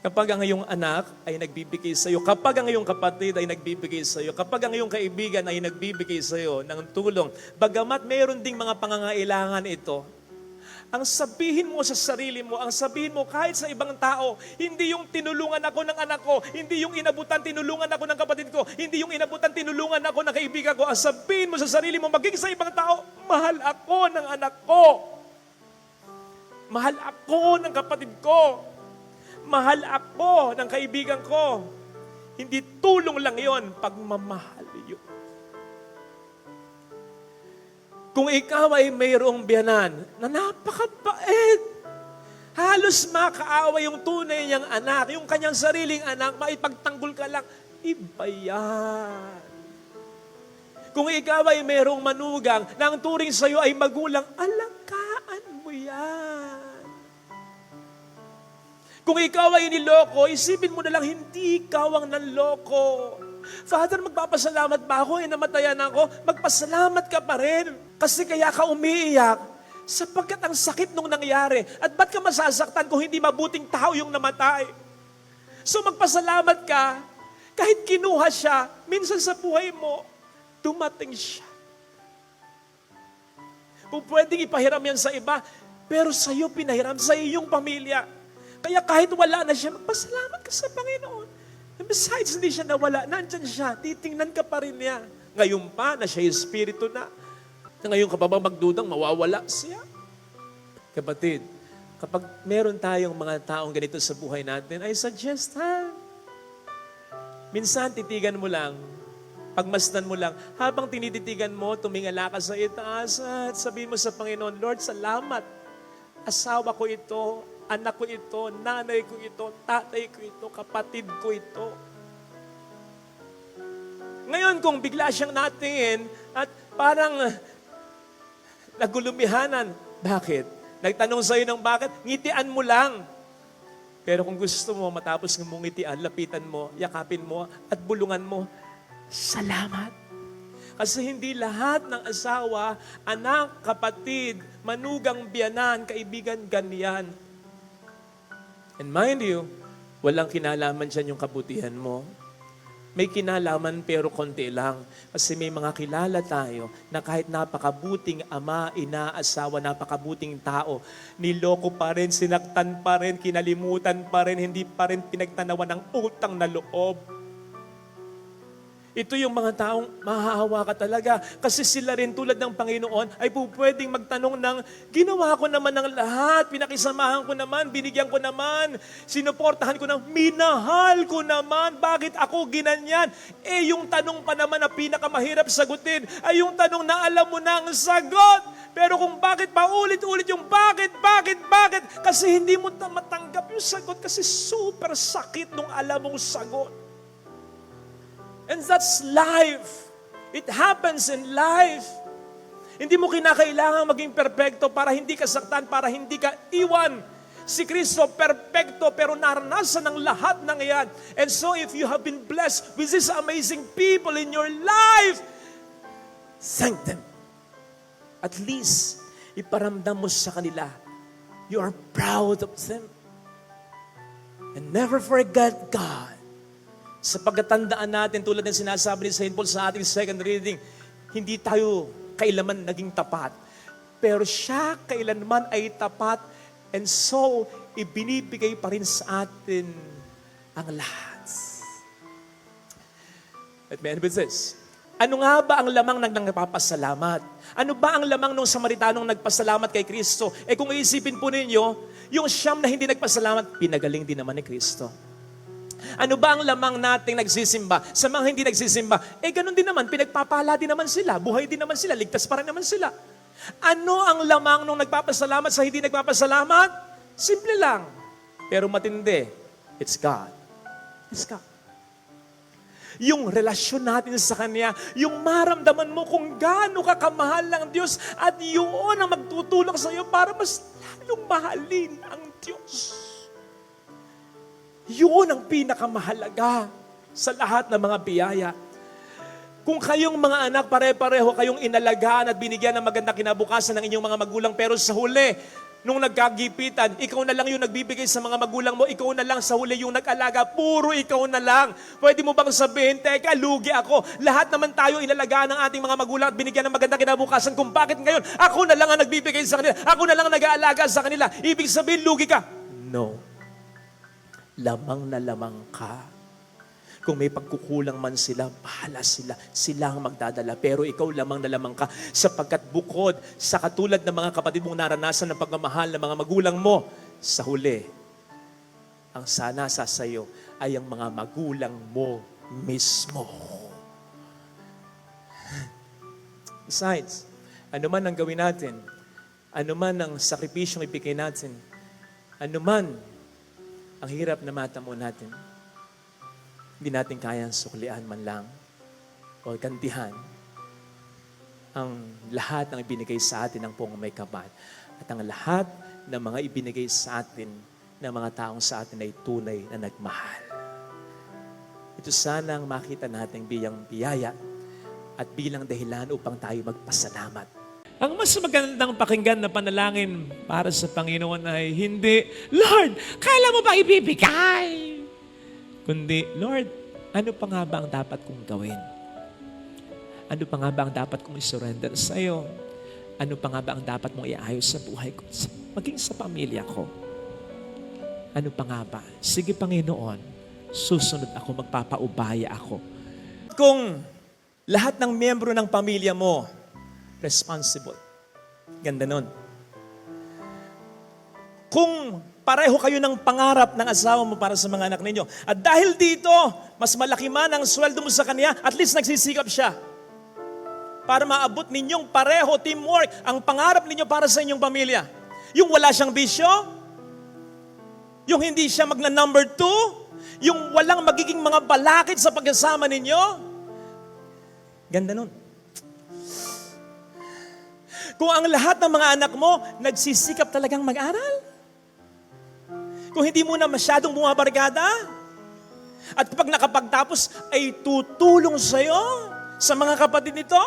Kapag ang iyong anak ay nagbibigay sa iyo, kapag ang iyong kapatid ay nagbibigay sa iyo, kapag ang iyong kaibigan ay nagbibigay sa iyo ng tulong, bagamat mayroon ding mga pangangailangan ito, ang sabihin mo sa sarili mo, ang sabihin mo kahit sa ibang tao, hindi yung tinulungan ako ng anak ko, hindi yung inabutan tinulungan ako ng kapatid ko, hindi yung inabutan tinulungan ako ng kaibigan ko. Ang sabihin mo sa sarili mo, maging sa ibang tao, mahal ako ng anak ko. Mahal ako ng kapatid ko. Mahal ako ng kaibigan ko. Hindi tulong lang yon, pagmamahal yun. Kung ikaw ay mayroong biyanan na napakabait, halos makaawa yung tunay niyang anak, yung kanyang sariling anak, maipagtanggol ka lang, iba yan. Kung ikaw ay mayroong manugang na ang turing sa iyo ay magulang, alagaan mo yan. Kung ikaw ay niloko, isipin mo na lang, hindi ikaw ang nanloko. Father, magpapasalamat ba ako? Namatayan ako? Magpasalamat ka pa rin. Kasi kaya ka umiiyak, sapagkat ang sakit nung nangyari. At ba't ka masasaktan kung hindi mabuting tao yung namatay? So magpasalamat ka, kahit kinuha siya, minsan sa buhay mo, dumating siya. Kung pwedeng ipahiram yan sa iba, pero sa'yo pinahiram, sa iyong pamilya. Kaya kahit wala na siya, magpasalamat ka sa Panginoon. And besides, hindi siya nawala. Nandyan siya. Titingnan ka pa rin niya. Ngayon pa na siya yung Espiritu na. Ngayon ka pa ba magdudang mawawala siya? Kapatid, kapag meron tayong mga taong ganito sa buhay natin, I suggest, minsan titigan mo lang, pagmasdan mo lang, habang tinititigan mo, tumingala ka sa itaas at sabihin mo sa Panginoon, Lord, salamat. Asawa ko ito, anak ko ito, nanay ko ito, tatay ko ito, kapatid ko ito. Ngayon, kung bigla siyang natingin at parang nagulumihanan, bakit? Nagtanong sa'yo ng bakit? Ngitian mo lang. Pero kung gusto mo, matapos ng mong ngitian, lapitan mo, yakapin mo, at bulungan mo, salamat. Kasi hindi lahat ng asawa, anak, kapatid, manugang, biyanan, kaibigan, ganyan. And mind you, walang kinalaman dyan yung kabutihan mo. May kinalaman pero konti lang. Kasi may mga kilala tayo na kahit napakabuting ama, ina, asawa, napakabuting tao, niloko pa rin, sinaktan pa rin, kinalimutan pa rin, hindi pa rin pinagtanawan ng utang na loob. Ito yung mga taong mahahawa ka talaga kasi sila rin tulad ng Panginoon ay pwedeng magtanong ng ginawa ko naman ng lahat, pinakisamahan ko naman, binigyan ko naman, sinuportahan ko naman, minahal ko naman, bakit ako ginanyan? Yung tanong pa naman na pinakamahirap sagutin ay yung tanong na alam mo na ang sagot. Pero kung bakit pa ulit-ulit yung bakit? Kasi hindi mo matanggap yung sagot kasi super sakit nung alam mong sagot. And that's life. It happens in life. Hindi mo kinakailangan maging perpekto para hindi ka saktan, para hindi ka iwan. Si Kristo, perpekto, pero naranasan ng lahat ng iyan. And so if you have been blessed with these amazing people in your life, thank them. At least, iparamdam mo sa kanila, you are proud of them. And never forget God. Sa pagkatandaan natin, tulad ng sinasabi ni St. Paul sa ating second reading, hindi tayo kailanman naging tapat. Pero siya kailanman ay tapat, and so, ibinibigay pa rin sa atin ang lahat. Let me end with this. Ano nga ba ang lamang ng nagpapasalamat? Ano ba ang lamang ng Samaritanong nagpasalamat kay Kristo? Kung iisipin po ninyo, yung siyam na hindi nagpasalamat, pinagaling din naman ni Kristo. Ano ba ang lamang nating nagsisimba? Sa mga hindi nagsisimba, ganun din naman, pinagpapala din naman sila, buhay din naman sila, ligtas pa rin naman sila. Ano ang lamang nung nagpapasalamat sa hindi nagpapasalamat? Simple lang, pero matindi. It's God. It's God. Yung relasyon natin sa Kanya, yung maramdaman mo kung gaano ka kamahal ng Diyos at yun ang magtutulak sa iyo para mas lalong mahalin ang Diyos. Yun ang pinakamahalaga sa lahat ng mga biyaya. Kung kayong mga anak, pare-pareho kayong inalagaan at binigyan ng magandang kinabukasan ng inyong mga magulang, pero sa huli, Nung nagkagipitan, ikaw na lang yung nagbibigay sa mga magulang mo, ikaw na lang sa huli yung nag-alaga, puro ikaw na lang. Pwede mo bang sabihin, teka, lugi ako. Lahat naman tayo inalagaan ng ating mga magulang at binigyan ng magandang kinabukasan. Kung bakit ngayon, ako na lang ang nagbibigay sa kanila, ako na lang ang nag-aalaga sa kanila. Ibig sabihin, lugi ka. No. Lamang na lamang ka. Kung may pagkukulang man sila, bahala sila. Sila ang magdadala. Pero ikaw lamang na lamang ka. Sapagkat bukod sa katulad ng mga kapatid mong naranasan ng pagmamahal ng mga magulang mo, sa huli, ang sanasa sa iyo ay ang mga magulang mo mismo. Besides, ano man ang gawin natin, ano man ang sakripisyong ibigay natin, ano man ang hirap na matamo natin, hindi natin kayang suklian man lang o gantihan ang lahat ng ibinigay sa atin ng Poong May Kapal. At ang lahat ng mga ibinigay sa atin ng mga taong sa atin ay tunay na nagmahal. Ito sana ang makita natin bilang biyaya at bilang dahilan upang tayo magpasalamat. Ang mas magandang pakinggan na panalangin para sa Panginoon ay hindi, Lord, kailan mo ba ibibigay? Kundi, Lord, ano pa nga ba ang dapat kong gawin? Ano pa nga ba ang dapat kong isurrender sa iyo? Ano pa nga ba ang dapat mong iayos sa buhay ko? Maging sa pamilya ko. Ano pa nga ba? Sige, Panginoon, susunod ako, magpapaubaya ako. Kung lahat ng miyembro ng pamilya mo, responsible. Ganda nun. Kung pareho kayo ng pangarap ng asawa mo para sa mga anak ninyo. At dahil dito, mas malaki man ang sweldo mo sa kanya, at least nagsisikap siya. Para maabot ninyong pareho, teamwork, ang pangarap ninyo para sa inyong pamilya. Yung wala siyang bisyo, yung hindi siya magna-number 2, yung walang magiging mga balakid sa pagkasama ninyo. Ganda nun. Kung ang lahat ng mga anak mo, nagsisikap talagang mag-aral. Kung hindi mo na masyadong bumabarkada, at kapag nakapagtapos ay tutulong sa'yo, sa mga kapatid nito.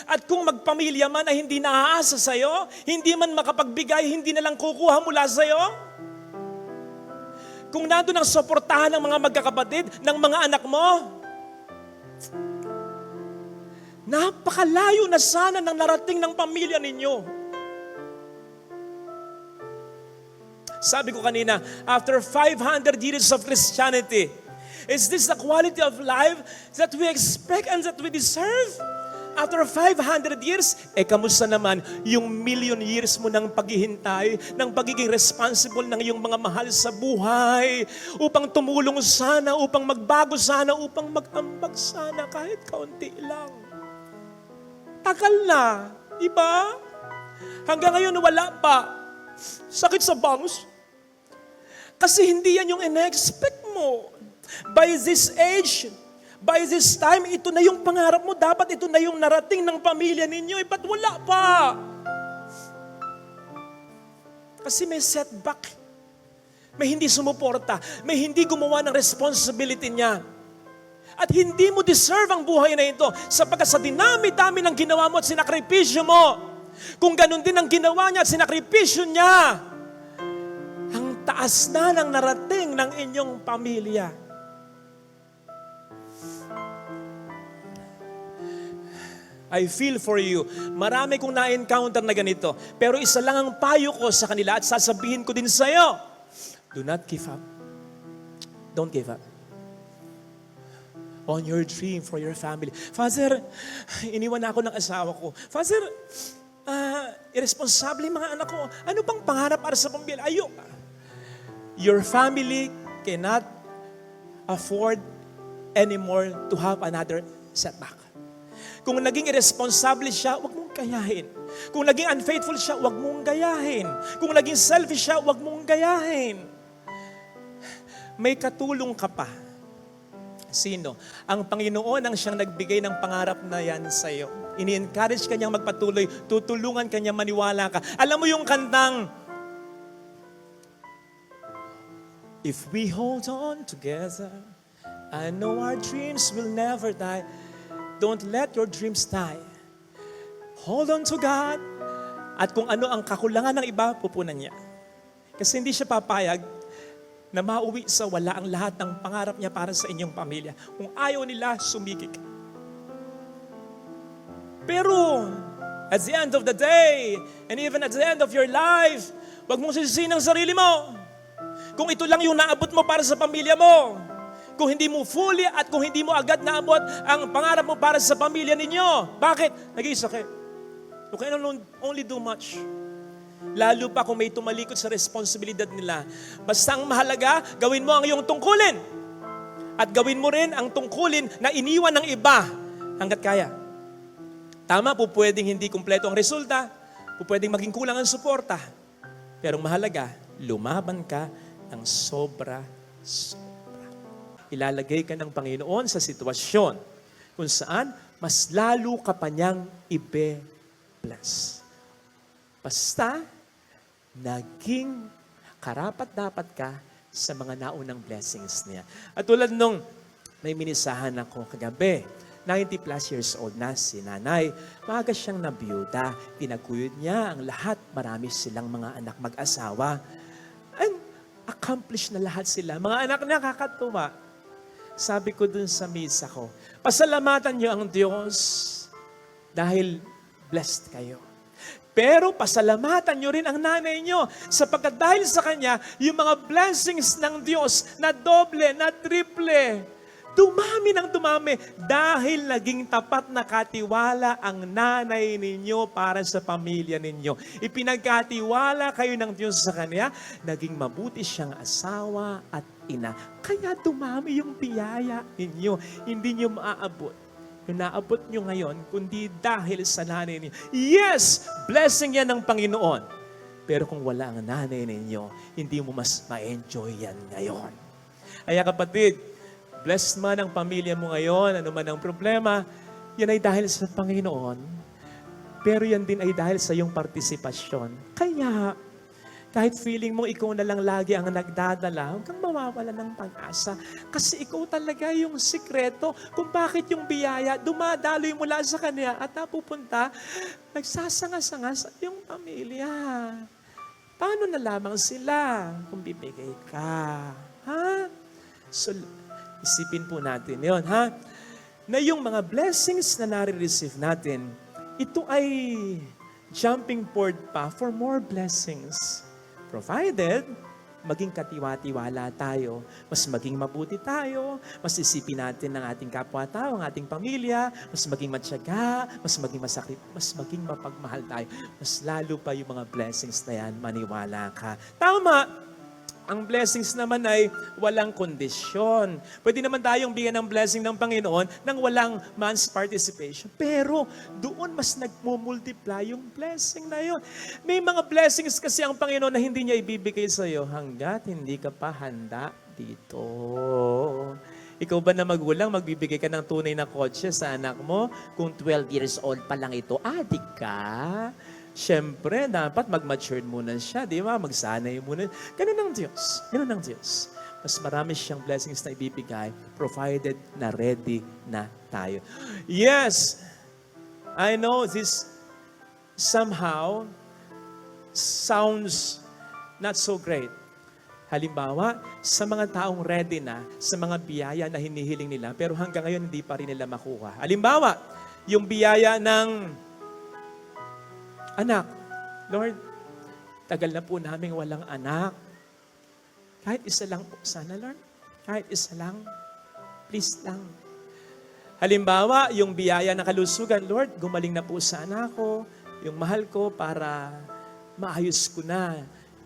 At kung magpamilya man ay hindi naaasa sa'yo, hindi man makapagbigay, hindi na lang kukuha mula sa'yo. Kung nandun ang suportahan ng mga magkakapatid, ng mga anak mo, napakalayo na sana ng narating ng pamilya ninyo. Sabi ko kanina, after 500 years of Christianity, is this the quality of life that we expect and that we deserve? After 500 years, kamusta naman yung million years mo ng paghihintay, ng pagiging responsible ng iyong mga mahal sa buhay, upang tumulong sana, upang magbago sana, upang mag-ambag sana, kahit kaunti lang. Tagal na, di ba? Hanggang ngayon wala pa. Sakit sa bangs. Kasi hindi yan yung in-expect mo. By this age, by this time, ito na yung pangarap mo. Dapat ito na yung narating ng pamilya ninyo. Ba't wala pa? Kasi may setback. May hindi sumuporta. May hindi gumawa ng responsibility niya. At hindi mo deserve ang buhay na ito sapagkat sa dinami-dami ng ginawa mo at sinakripisyo mo. Kung ganun din ang ginawa niya at sinakripisyo niya, ang taas na ng narating ng inyong pamilya. I feel for you. Marami kong na-encounter na ganito. Pero isa lang ang payo ko sa kanila at sasabihin ko din sa iyo. Do not give up. Don't give up on your dream for your family. Father, iniwan ako ng asawa ko. Father, irresponsable yung mga anak ko. Ano bang pangarap para sa pamilya? Ayok. Your family cannot afford anymore to have another setback. Kung naging irresponsible siya, huwag mong gayahin. Kung naging unfaithful siya, huwag mong gayahin. Kung naging selfish siya, huwag mong gayahin. May katulong ka pa. Sino? Ang Panginoon ang siyang nagbigay ng pangarap na yan sa iyo. Ini-encourage ka niyang magpatuloy, tutulungan ka niyang maniwala ka. Alam mo yung kantang, if we hold on together, I know our dreams will never die. Don't let your dreams die. Hold on to God. At kung ano ang kakulangan ng iba, pupunan niya. Kasi hindi siya papayag na mauwi sa wala ang lahat ng pangarap niya para sa inyong pamilya. Kung ayaw nila, sumigik. Pero, at the end of the day, and even at the end of your life, huwag mong sisihin ang sarili mo. Kung ito lang yung naabot mo para sa pamilya mo, kung hindi mo fully at kung hindi mo agad naabot ang pangarap mo para sa pamilya ninyo. Bakit? Nag-iisa kayo. You can only do much. Lalo pa kung may tumalikod sa responsibilidad nila. Basta ang mahalaga, gawin mo ang iyong tungkulin. At gawin mo rin ang tungkulin na iniwan ng iba hanggat kaya. Tama po, pwedeng hindi kumpleto ang resulta. Po pwedeng maging kulang ang suporta. Pero ang mahalaga, lumaban ka ng sobra. Ilalagay ka ng Panginoon sa sitwasyon kung saan mas lalo ka pa niyang ibe-bless. Basta, naging karapat-dapat ka sa mga naunang blessings niya. At tulad nung may minisahan ako kagabi, 90 plus years old na si nanay, maaga siyang nabiyuda, tinaguyod niya ang lahat, marami silang mga anak mag-asawa. And accomplished na lahat sila. Mga anak niya kakatuwa. Sabi ko dun sa misa ko, pasalamatan niyo ang Diyos dahil blessed kayo. Pero pasalamatan niyo rin ang nanay niyo sapagkat dahil sa kanya, yung mga blessings ng Diyos na doble, na triple, dumami ng dumami dahil naging tapat na katiwala ang nanay ninyo para sa pamilya ninyo. Ipinagkatiwala kayo ng Diyos sa Kanya, naging mabuti siyang asawa at ina. Kaya dumami yung biyaya ninyo. Hindi nyo maaabot yung naabot nyo ngayon, kundi dahil sa nanay ninyo. Yes! Blessing yan ng Panginoon. Pero kung wala ang nanay ninyo, hindi mo mas ma-enjoy yan ngayon. Kaya kapatid, blessed man ang pamilya mo ngayon, ano man ang problema, yan ay dahil sa Panginoon. Pero yan din ay dahil sa iyong partisipasyon. Kaya, kahit feeling mo ikaw na lang lagi ang nagdadala, huwag kang mawawala ng pag-asa. Kasi ikaw talaga yung sikreto kung bakit yung biyaya dumadaloy mula sa Kanya at napupunta, nagsasanga-sanga sa iyong pamilya. Paano na lamang sila kung bibigay ka? Ha? So, isipin po natin yun, ha? Na yung mga blessings na nare-receive natin, ito ay jumping board pa for more blessings. Provided, maging katiwa-tiwala tayo, mas maging mabuti tayo, mas isipin natin ng ating kapwa-tao, ang ating pamilya, mas maging matyaga, mas maging masakit, mas maging mapagmahal tayo. Mas lalo pa yung mga blessings na yan, maniwala ka. Tama! Ang blessings naman ay walang kondisyon. Pwede naman tayong bigyan ng blessing ng Panginoon nang walang man's participation. Pero doon mas nagmumultiply yung blessing na yun. May mga blessings kasi ang Panginoon na hindi niya ibibigay sa iyo hanggat hindi ka pa handa dito. Ikaw ba na magulang, magbibigay ka ng tunay na kotse sa anak mo? Kung 12 years old pa lang ito, adik ka? Siyempre, dapat mag-mature muna siya, di ba? Magsanay muna. Ganun ang Diyos. Ganun ang Diyos. Mas marami siyang blessings na ibibigay, provided na ready na tayo. Yes, I know this somehow sounds not so great. Halimbawa, sa mga taong ready na, sa mga biyaya na hinihiling nila, pero hanggang ngayon hindi pa rin nila makuha. Halimbawa, yung biyaya ng anak. Lord, tagal na po namin walang anak. Kahit isa lang po, sana Lord. Kahit isa lang. Please lang. Halimbawa, yung biyaya ng kalusugan, Lord, gumaling na po sa anak ko, yung mahal ko para maayos ko na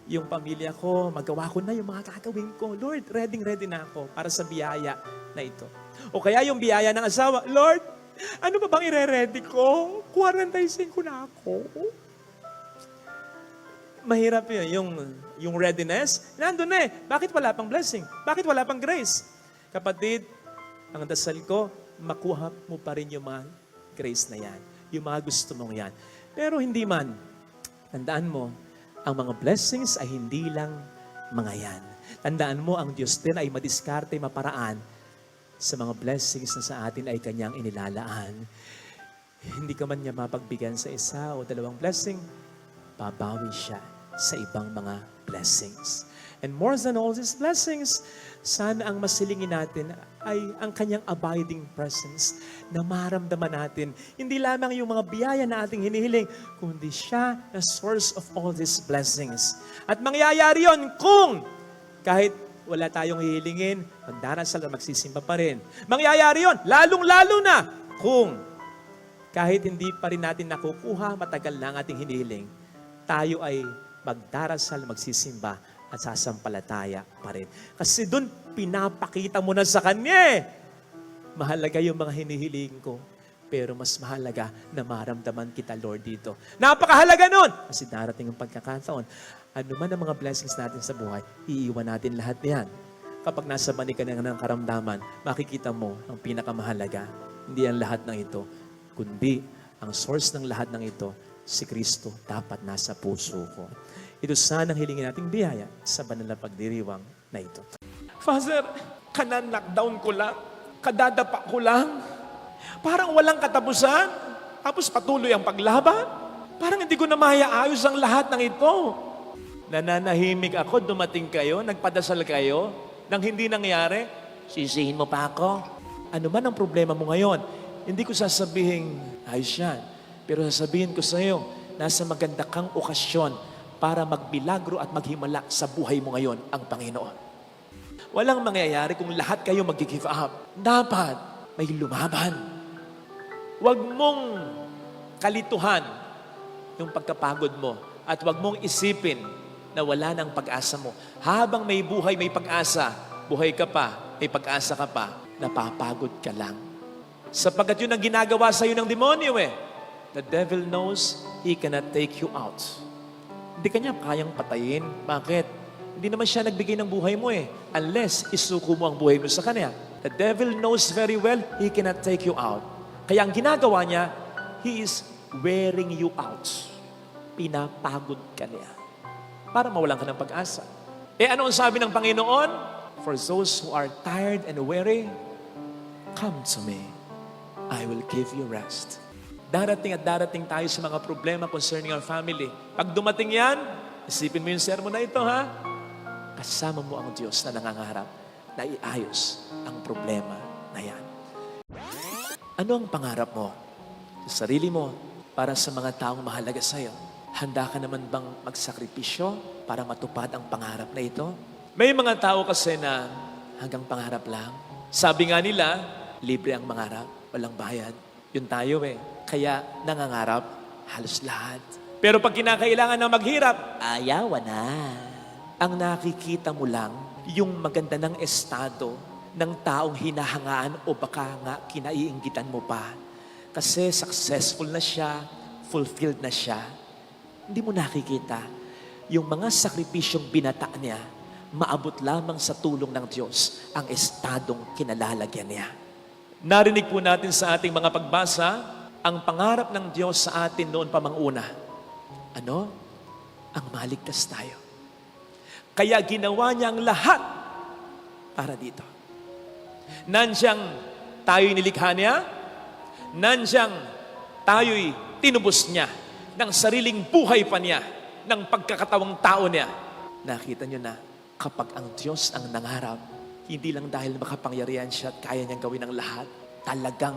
yung pamilya ko, magawa ko na yung mga gagawin ko. Lord, ready na ako para sa biyaya na ito. O kaya yung biyaya ng asawa, Lord, ano ba bang ire-ready ko? 45 na ako. Mahirap yun. Yung readiness, nandun eh. Bakit wala pang blessing? Bakit wala pang grace? Kapatid, ang dasal ko, makuha mo pa rin yung mga grace na yan. Yung mga gusto mong yan. Pero hindi man, tandaan mo, ang mga blessings ay hindi lang mga yan. Tandaan mo, ang Diyos din ay madiskarte, maparaan sa mga blessings na sa atin ay Kanyang inilalaan. Hindi ka man niya mapagbigyan sa isa o dalawang blessing, babawi siya sa ibang mga blessings. And more than all these blessings, sana ang masilingin natin ay ang kanyang abiding presence na maramdaman natin. Hindi lamang yung mga biyaya na ating hinihiling, kundi siya na source of all these blessings. At mangyayari yon kung kahit wala tayong hihilingin, magdarasal at magsisimba pa rin. Mangyayari yon lalong-lalo na kung kahit hindi pa rin natin nakukuha, matagal na ang ating hinihiling, tayo ay magdarasal, magsisimba, at sasampalataya pa rin. Kasi doon, pinapakita mo na sa Kanya eh. Mahalaga yung mga hinihiling ko, pero mas mahalaga na maramdaman kita, Lord, dito. Napakahalaga nun! Kasi darating ang pagkakataon, ano man ang mga blessings natin sa buhay, iiwan natin lahat niyan. Kapag nasa bani ka na ng karamdaman, makikita mo ang pinakamahalaga. Hindi ang lahat ng ito, kundi ang source ng lahat ng ito, si Kristo, dapat nasa puso ko. Ito sana ang hilingin nating biyaya sa banal na pagdiriwang na ito. Father, kanan-knockdown ko lang, kadadapa ko lang, parang walang katapusan, tapos patuloy ang paglaban. Parang hindi ko na mayaayos ang lahat ng ito. Nananahimik ako, dumating kayo, nagpadasal kayo, nang hindi nangyari, sisihin mo pa ako. Ano man ang problema mo ngayon, hindi ko sasabihin, ayos yan. Pero sasabihin ko sa iyo, nasa maganda kang okasyon para magbilagro at maghimala sa buhay mo ngayon ang Panginoon. Walang mangyayari kung lahat kayo mag-give up. Dapat may lumaban. Huwag mong kalituhan yung pagkapagod mo at huwag mong isipin na wala ng pag-asa mo. Habang may buhay, may pag-asa, buhay ka pa, may pag-asa ka pa, napapagod ka lang. Sapagkat yun ang ginagawa sa iyo ng demonyo eh. The devil knows he cannot take you out. Hindi kanya kayang patayin. Bakit? Hindi naman siya nagbigay ng buhay mo eh. Unless isuko mo ang buhay mo sa kanya. The devil knows very well he cannot take you out. Kaya ang ginagawa niya, he is wearing you out. Pinapagod ka niya. Para mawalan ka ng pag-asa. Eh ano ang sabi ng Panginoon? For those who are tired and weary, come to me. I will give you rest. Darating at darating tayo sa mga problema concerning our family. Pag dumating yan, isipin mo yung sermon na ito, ha? Kasama mo ang Diyos na nangangarap na iayos ang problema na yan. Ano ang pangarap mo sa sarili mo para sa mga taong mahalaga sa iyo? Handa ka naman bang magsakripisyo para matupad ang pangarap na ito? May mga tao kasi na hanggang pangarap lang. Sabi nga nila, libre ang mangarap, walang bayad. Yun tayo eh. Kaya nangangarap halos lahat. Pero pag kinakailangan na maghirap, ayaw na. Ang nakikita mo lang, yung maganda ng estado ng taong hinahangaan o baka nga kinaiinggitan mo pa. Kasi successful na siya, fulfilled na siya. Hindi mo nakikita yung mga sakripisyong binata niya, maabot lamang sa tulong ng Diyos ang estadong kinalalagyan niya. Narinig po natin sa ating mga pagbasa, ang pangarap ng Diyos sa atin noon pa manguna. Ano? Ang maligtas tayo. Kaya ginawa niya ang lahat para dito. Nandiyan tayo'y nilikha niya, nandiyan tayo'y tinubos niya ng sariling buhay pa niya, ng pagkakatawang tao niya. Nakita niyo na, kapag ang Diyos ang nangarap, hindi lang dahil makapangyarihan siya at kaya niyang gawin ang lahat, talagang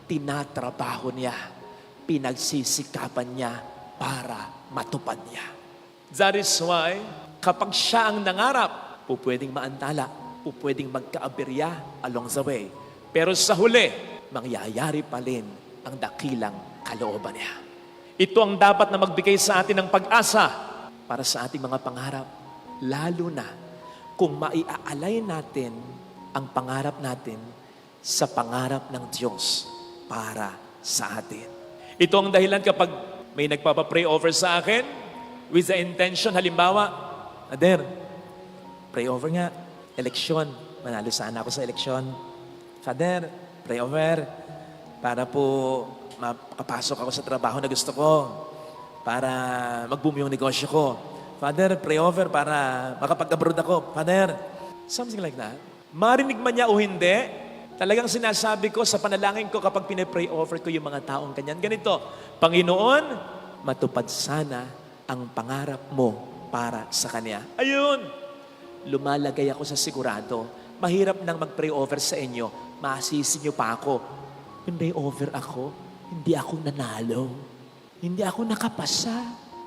tinatrabaho niya, pinagsisikapan niya para matupad niya. That is why, kapag siya ang nangarap, pwedeng maantala, pwedeng magkaaberya along the way. Pero sa huli, mangyayari pa rin ang dakilang kalooban niya. Ito ang dapat na magbigay sa atin ng pag-asa para sa ating mga pangarap. Lalo na kung maiaalay natin ang pangarap natin sa pangarap ng Diyos para sa atin. Ito ang dahilan kapag may nagpapapray over sa akin with the intention, halimbawa, Father, pray over nga, eleksyon, manalo sana ako sa eleksyon. Father, pray over para po makapasok ako sa trabaho na gusto ko, para mag-boom yung negosyo ko. Father, pray over para makapag-abroad ako. Father, something like that. Marinig man niya o hindi, talagang sinasabi ko sa panalangin ko kapag pinipray over ko yung mga taong kanyan. Ganito, Panginoon, matupad sana ang pangarap mo para sa Kanya. Ayun! Lumalagay ako sa sigurado. Mahirap nang mag-pray over sa inyo. Masisi niyo pa ako. Pray over ako, hindi ako nanalo. Hindi ako nakapasa.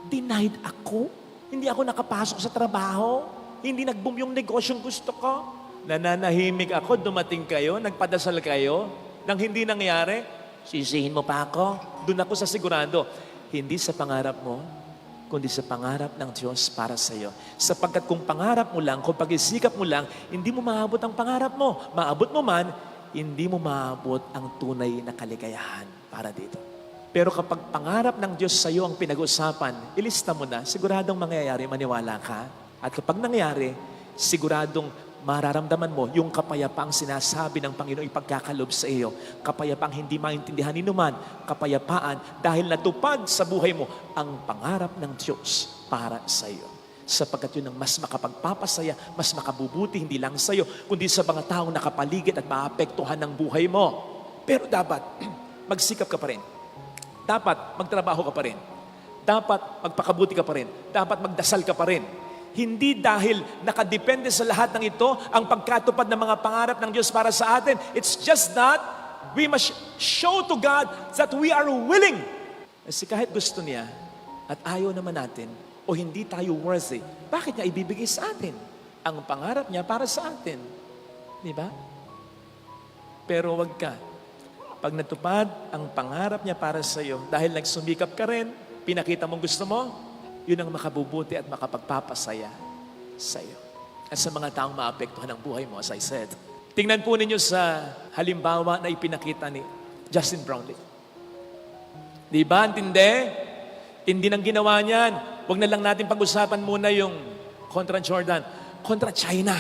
Denied ako. Hindi ako nakapasok sa trabaho. Hindi nag-boom yung negosyong gusto ko. Nananahimik ako, dumating kayo, nagpadasal kayo, nang hindi nangyari, sisihin mo pa ako. Doon ako sa sigurado. Hindi sa pangarap mo, kundi sa pangarap ng Diyos para sa iyo. Sapagkat kung pangarap mo lang, kung pag-isikap mo lang, hindi mo maabot ang pangarap mo. Maabot mo man, hindi mo maabot ang tunay na kaligayahan para dito. Pero kapag pangarap ng Diyos sa iyo ang pinag-usapan, ilista mo na, siguradong mangyayari, maniwala ka. At kapag nangyari, siguradong mararamdaman mo yung kapayapaang sinasabi ng Panginoon ipagkakalob sa iyo. Kapayapaang hindi maintindihan ni numan. Kapayapaan dahil natupad sa buhay mo ang pangarap ng Diyos para sa iyo. Sapagkat yun ang mas makapagpapasaya, mas makabubuti, hindi lang sa iyo, kundi sa mga taong nakapaligid at maapektuhan ng buhay mo. Pero dapat, magsikap ka pa rin. Dapat, magtrabaho ka pa rin. Dapat, magpakabuti ka pa rin. Dapat, magdasal ka pa rin. Hindi dahil nakadepende sa lahat ng ito ang pagkatupad ng mga pangarap ng Diyos para sa atin. It's just that we must show to God that we are willing. Kasi kahit gusto niya at ayaw naman natin o hindi tayo worthy, bakit niya ibibigay sa atin ang pangarap niya para sa atin? Di ba? Pero wag ka. Pag natupad ang pangarap niya para sa iyo, dahil nagsumikap ka rin, pinakita mong gusto mo, yun ang makabubuti at makapagpapasaya sa iyo. At sa mga taong maapektuhan ang buhay mo, as I said. Tingnan po ninyo sa halimbawa na ipinakita ni Justin Brownlee. Di ba? Intindi? Hindi nang ginawa niyan. Huwag na lang natin pag-usapan muna yung kontra Jordan. Kontra China.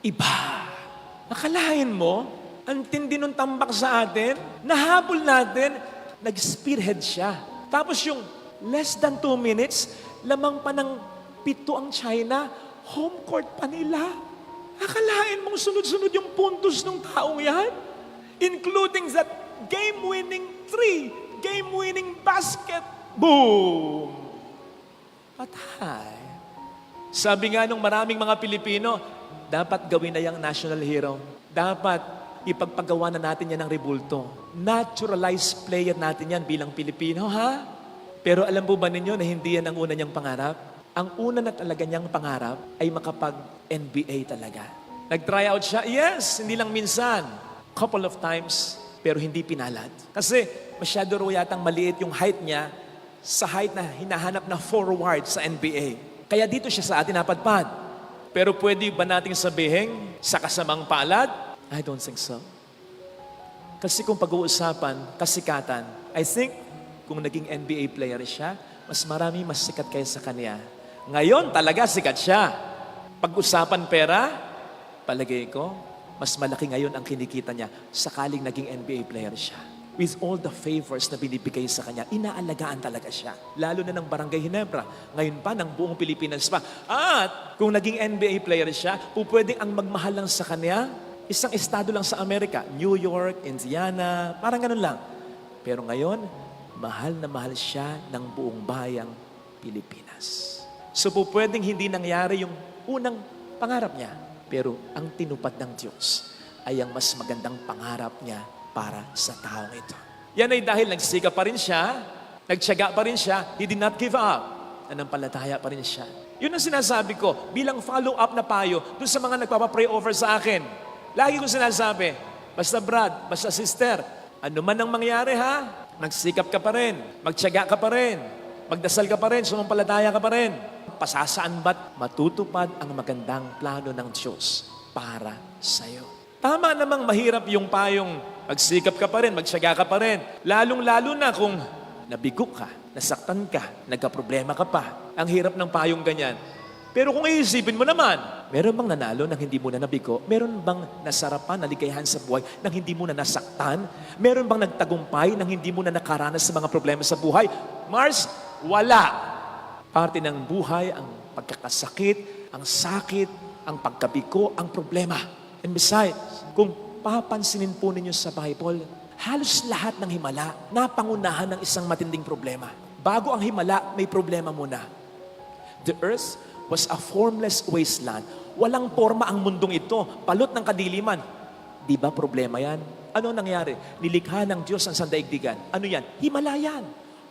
Iba. Nakalain mo, ang tindi nung tambak sa atin, nahabol natin, nag-spearhead siya. Tapos yung less than 2 minutes, lamang pa ng 7 ang China, home court pa nila. Akalain mong sunod-sunod yung puntos ng taong yan? Including that game-winning 3, game-winning basket. Boom! Patay. Sabi nga nung maraming mga Pilipino, dapat gawin na yung national hero. Dapat ipagpagawa na natin yan ng rebulto. Naturalized player natin yan bilang Pilipino, ha? Pero alam po ba ninyo na hindi yan ang una niyang pangarap? Ang una na talaga niyang pangarap ay makapag-NBA talaga. Nag-try out siya? Yes, hindi lang minsan. Couple of times, pero hindi pinalad. Kasi masyado raw yatang maliit yung height niya sa height na hinahanap na forward sa NBA. Kaya dito siya sa atin napadpad. Pero pwede ba nating sabihin sa kasamang palad? I don't think so. Kasi kung pag-uusapan, kasikatan, I think kung naging NBA player siya, mas marami mas sikat kaysa kanya. Ngayon, talaga sikat siya. Pag-usapan pera, palagay ko, mas malaki ngayon ang kinikita niya sakaling naging NBA player siya. With all the favors na binibigay sa kanya, inaalagaan talaga siya. Lalo na ng Barangay Ginebra. Ngayon pa, ng buong Pilipinas pa. At kung naging NBA player siya, pwedeng ang magmahal lang sa kanya, isang estado lang sa Amerika. New York, Indiana, parang ganun lang. Pero ngayon, mahal na mahal siya ng buong bayang Pilipinas. So pwedeng hindi nangyari yung unang pangarap niya, pero ang tinupad ng Diyos ay ang mas magandang pangarap niya para sa taong ito. Yan ay dahil nagsiga pa rin siya, nagtiyaga pa rin siya, he did not give up. Nanampalataya pa rin siya. Yun ang sinasabi ko, bilang follow-up na payo dun sa mga nagpapapray over sa akin. Lagi ko sinasabi, basta Brad, basta sister, ano man ang mangyari ha, magsikap ka pa rin, magtiyaga ka pa rin, magdasal ka pa rin, sumampalataya ka pa rin. Pasasaan ba't matutupad ang magandang plano ng Diyos para sa'yo? Tama namang mahirap yung payong magsikap ka pa rin, magtiyaga ka pa rin. Lalong-lalo na kung nabigo ka, nasaktan ka, nagka-problema ka pa. Ang hirap ng payong ganyan. Pero kung iisipin mo naman, meron bang nanalo nang hindi mo na nabigo? Meron bang nasarapan, naligayahan sa buhay nang hindi mo na nasaktan? Meron bang nagtagumpay nang hindi mo na nakaranas sa mga problema sa buhay? Mars, wala. Parte ng buhay ang pagkakasakit, ang sakit, ang pagkabigo, ang problema. And besides, kung papansinin po ninyo sa Bible, halos lahat ng himala napangunahan ng isang matinding problema. Bago ang himala, may problema muna. The earth was a formless wasteland. Walang forma ang mundong ito, balot ng kadiliman. Di ba problema yan? Ano nangyari? Nilikha ng Diyos ang sandaigdigan. Ano yan? Himala yan.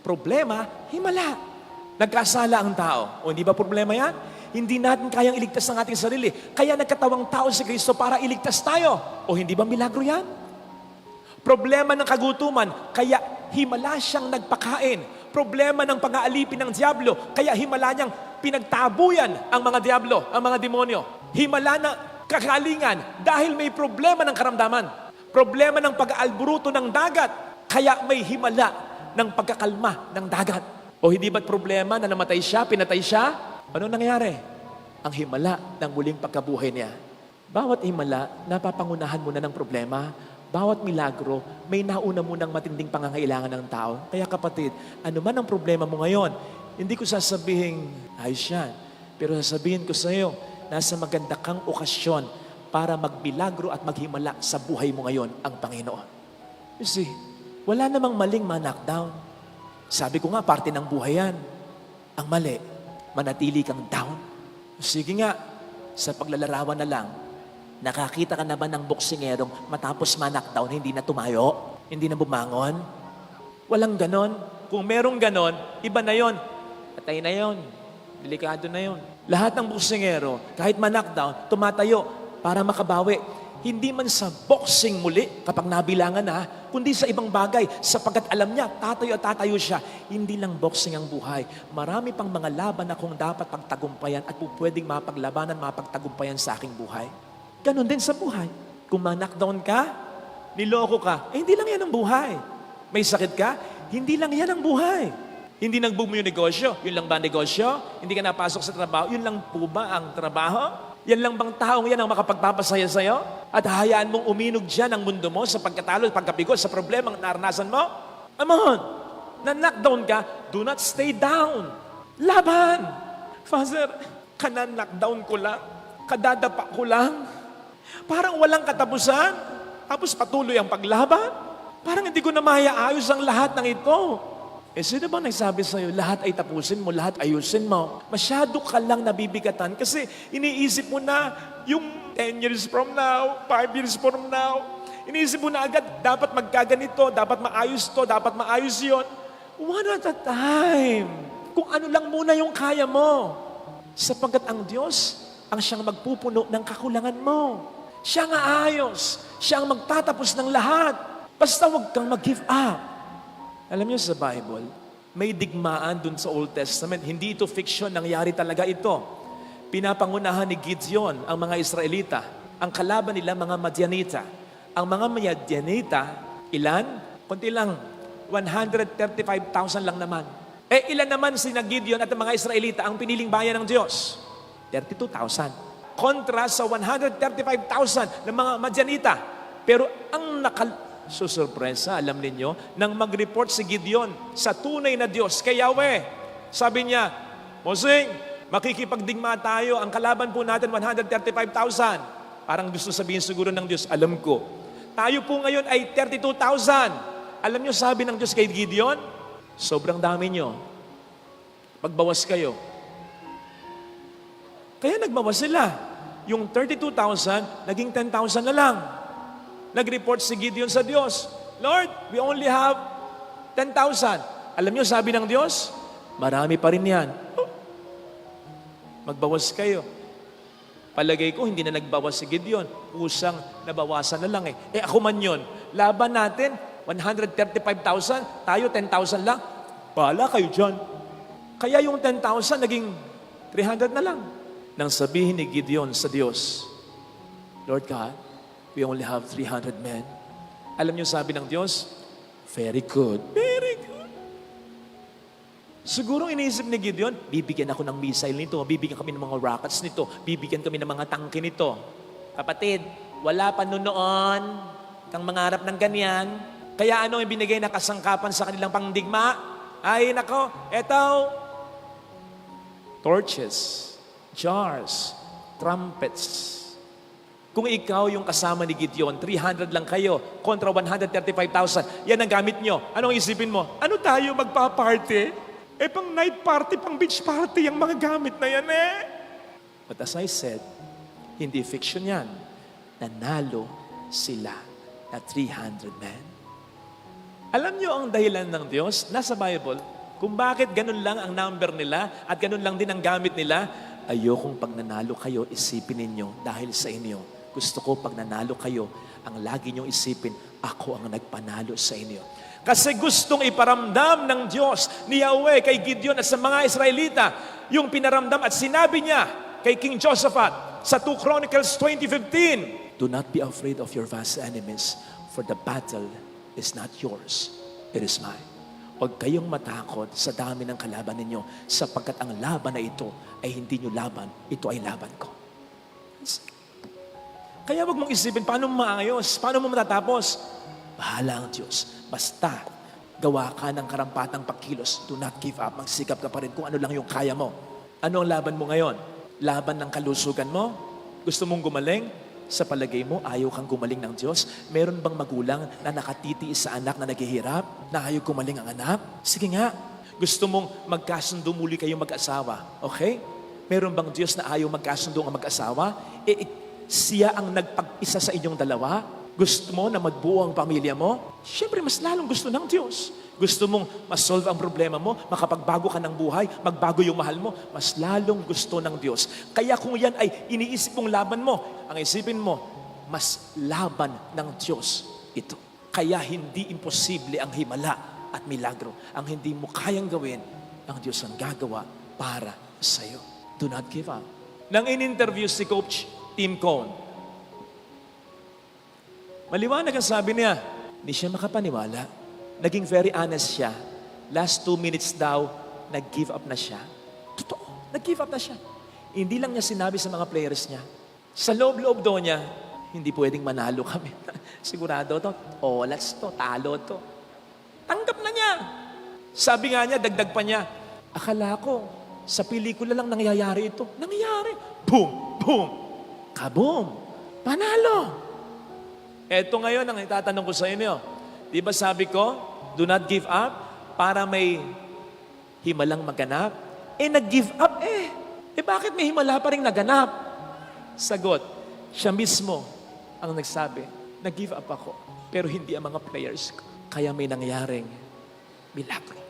Problema, himala. Nagkasala ang tao. O hindi ba problema yan? Hindi natin kayang iligtas ang ating sarili. Kaya nagkatawang tao si Kristo para iligtas tayo. O hindi ba milagro yan? Problema ng kagutuman, kaya himala siyang nagpakain. Problema ng pang-aalipin ng diablo, kaya himala niyang pinagtabuyan ang mga diablo, ang mga demonyo. Himala na kakalingan dahil may problema ng karamdaman. Problema ng pag-aalburuto ng dagat, kaya may himala ng pagkakalma ng dagat. O hindi ba't problema na namatay siya, pinatay siya? Ano nangyari? Ang himala ng muling pagkabuhay niya. Bawat himala, napapangunahan mo na ng problema. Bawat milagro, may nauna mo ng matinding pangangailangan ng tao. Kaya kapatid, ano man ang problema mo ngayon, hindi ko sasabihin, ayos yan. Pero sasabihin ko sa iyo, nasa maganda kang okasyon para magbilagro at maghimala sa buhay mo ngayon ang Panginoon. You see, wala namang maling ma-knockdown. Sabi ko nga, parte ng buhay yan. Ang mali, manatili kang down. Sige nga, sa paglalarawan na lang, nakakita ka na ba ng boksingerong matapos ma-knockdown, hindi na tumayo? Hindi na bumangon? Walang ganon. Kung merong ganon, iba na yon. Patay na yon. Delikado na yon. Lahat ng boksingero, kahit ma-knockdown, tumatayo para makabawi. Hindi man sa boxing muli, kapag nabilangan na, kundi sa ibang bagay, sapagkat alam niya, tatayo at tatayo siya. Hindi lang boxing ang buhay. Marami pang mga laban akong dapat pagtagumpayan at pwedeng mapaglabanan, mapagtagumpayan sa aking buhay. Ganon din sa buhay. Kung ma-knockdown ka, niloko ka, hindi lang yan ang buhay. May sakit ka, hindi lang yan ang buhay. Hindi nag-boom yung negosyo, yun lang ba ang negosyo? Hindi ka napasok sa trabaho, yun lang po ba ang trabaho? Yan lang bang taong yan ang makapagpapasaya sa'yo? At hayaan mong uminog dyan ang mundo mo sa pagkatalo, pagkabigo, sa problemang naranasan mo? Amon, na-knockdown ka, do not stay down. Laban! Father, kanan-knockdown ko lang, kadadapa ko lang, parang walang katapusan, tapos patuloy ang paglaban. Parang hindi ko na mayaayos ang lahat ng ito. Sino bang nagsabi sa'yo, lahat ay tapusin mo, lahat ayusin mo? Masyado ka lang nabibigatan kasi iniisip mo na yung 10 years from now, 5 years from now, iniisip mo na agad, dapat magkaganito, dapat maayos to, dapat maayos yon. One at a time. Kung ano lang muna yung kaya mo. Sapagkat ang Diyos, ang siyang magpupuno ng kakulangan mo. Siya ang aayos. Siya ang magtatapos ng lahat. Basta huwag kang mag-give up. Alam niyo sa Bible, may digmaan dun sa Old Testament. Hindi ito fiction, nangyari talaga ito. Pinapangunahan ni Gideon ang mga Israelita. Ang kalaban nila, mga Madianita. Ang mga Madianita, ilan? Kunti lang, 135,000 lang naman. Ilan naman sina Gideon at ang mga Israelita ang piniling bayan ng Diyos? 32,000. Kontra sa 135,000 ng mga Madianita. Pero ang susurpresa, alam ninyo, nang mag-report si Gideon sa tunay na Diyos kay Yahweh. Sabi niya, Mosing, makikipagdigma tayo. Ang kalaban po natin, 135,000. Parang gusto sabihin siguro ng Diyos, alam ko. Tayo po ngayon ay 32,000. Alam niyo, sabi ng Diyos kay Gideon, sobrang dami niyo. Pagbawas kayo. Kaya nagbawas sila. Yung 32,000, naging 10,000 na lang. Nag-report si Gideon sa Diyos, Lord, we only have 10,000. Alam niyo, sabi ng Diyos, marami pa rin yan. Magbawas kayo. Palagay ko, hindi na nagbawas si Gideon. Usang nabawasan na lang eh. Ako man yun. Laban natin, 135,000, tayo 10,000 lang. Bahala kayo dyan. Kaya yung 10,000 naging 300 na lang. Nang sabihin ni Gideon sa Diyos, Lord God, we only have 300 men. Alam niyo sabi ng Diyos, very good. Very good. Siguro iniisip ni Gideon, bibigyan ako ng missile nito, bibigyan kami ng mga rockets nito, bibigyan kami ng mga tangke nito. Kapatid, wala pa noon kang mangarap ng ganyan. Kaya ano ang binigay na kasangkapan sa kanilang pangdigma? Ay nako, eto, torches, jars, trumpets. Kung ikaw yung kasama ni Gideon, 300 lang kayo kontra 135,000, yan ang gamit nyo. Anong isipin mo? Ano tayo magpa-party? pang night party, pang beach party, ang mga gamit na yan eh. But as I said, hindi fiction yan. Nanalo sila na 300 men. Alam niyo ang dahilan ng Diyos, nasa Bible, kung bakit ganun lang ang number nila at ganun lang din ang gamit nila. Ayokong pag nanalo kayo, isipin ninyo dahil sa inyo. Gusto ko pag nanalo kayo, ang lagi niyong isipin, ako ang nagpanalo sa inyo. Kasi gustong iparamdam ng Diyos ni Yahweh kay Gideon at sa mga Israelita yung pinaramdam at sinabi niya kay King Josaphat sa 2 Chronicles 20:15. Do not be afraid of your vast enemies, for the battle is not yours, it is mine. Huwag kayong matakot sa dami ng kalaban ninyo sapagkat ang laban na ito ay hindi nyo laban, ito ay laban ko. Kaya wag mong isipin, paano mo maayos? Paano mo matatapos? Bahala ang Diyos. Basta, gawa ka ng karampatang pagkilos. Do not give up. Magsikap ka pa rin kung ano lang yung kaya mo. Ano ang laban mo ngayon? Laban ng kalusugan mo? Gusto mong gumaling? Sa palagay mo, ayaw kang gumaling ng Diyos? Meron bang magulang na nakatitiis sa anak na naghihirap? Na ayaw gumaling ang anak? Sige nga. Gusto mong magkasundo muli kayong mag-asawa? Okay? Meron bang Diyos na ayaw magkasundo ang mag-asawa? Siya ang nagpag-isa sa inyong dalawa? Gusto mo na magbuo ang pamilya mo? Siyempre, mas lalong gusto ng Diyos. Gusto mong masolve ang problema mo, makapagbago ka ng buhay, magbago yung mahal mo, mas lalong gusto ng Diyos. Kaya kung yan ay iniisip mong laban mo, ang isipin mo, mas laban ng Diyos ito. Kaya hindi imposible ang himala at milagro. Ang hindi mo kayang gawin, ang Diyos ang gagawa para sa iyo. Do not give up. Nang in-interview si Coach Tim Cone, maliwanag ang sabi niya, hindi siya makapaniwala. Naging very honest siya. Last 2 minutes daw, nag-give up na siya. Totoo, nag-give up na siya. Hindi lang niya sinabi sa mga players niya. Sa loob-loob daw niya, hindi pwedeng manalo kami. Sigurado to, olas to, talo to. Tanggap na niya. Sabi nga niya, dagdag pa niya, akala ko, sa pelikula lang nangyayari ito. Nangyayari. Boom, boom, kaboom. Panalo. Eto ngayon ang itatanong ko sa inyo. Di ba sabi ko, do not give up para may himalang maganap? Nag-give up bakit may himala pa rin naganap? Sagot, siya mismo ang nagsabi, nag-give up ako, pero hindi ang mga players ko. Kaya may nangyaring milagro.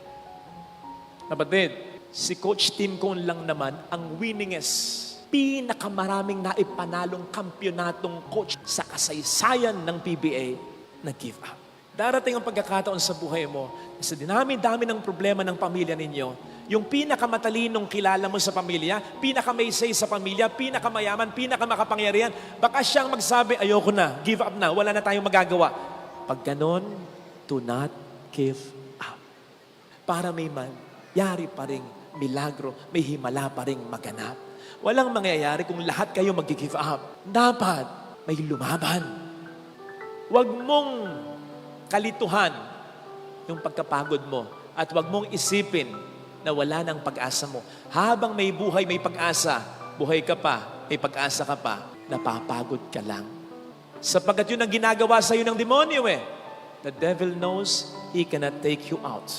Kapatid, si Coach Tim Cone lang naman ang winningest, pinakamaraming naipanalong kampyonatong coach sa kasaysayan ng PBA, nag-give up. Darating ang pagkakataon sa buhay mo, sa dinami-dami ng problema ng pamilya ninyo, yung pinakamatalinong kilala mo sa pamilya, pinaka-may say sa pamilya, pinakamayaman, pinakamakapangyarihan, baka siyang magsabi, ayoko na, give up na, wala na tayong magagawa. Pag ganon, do not give up. Para may mangyari pa ring milagro, may himala pa ring maganap. Walang mangyayari kung lahat kayo mag-give up. Dapat may lumaban. Huwag mong kalituhan yung pagkapagod mo at huwag mong isipin na wala ng pag-asa mo. Habang may buhay, may pag-asa, buhay ka pa, may pag-asa ka pa, napapagod ka lang. Sapagkat yun ang ginagawa sa iyo ng demonyo The devil knows he cannot take you out.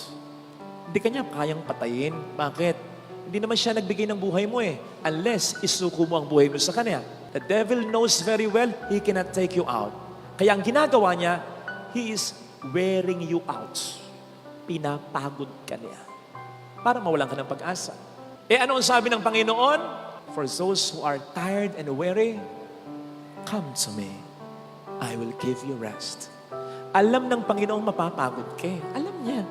Hindi ka niya kayang patayin. Bakit? Hindi naman siya nagbigay ng buhay mo unless isuko mo ang buhay mo sa kanya. The devil knows very well he cannot take you out. Kaya ang ginagawa niya, he is wearing you out. Pinapagod ka niya. Para mawalan ka ng pag-asa. Ano ang sabi ng Panginoon? For those who are tired and weary, come to me. I will give you rest. Alam ng Panginoon mapapagod ka. Alam niya.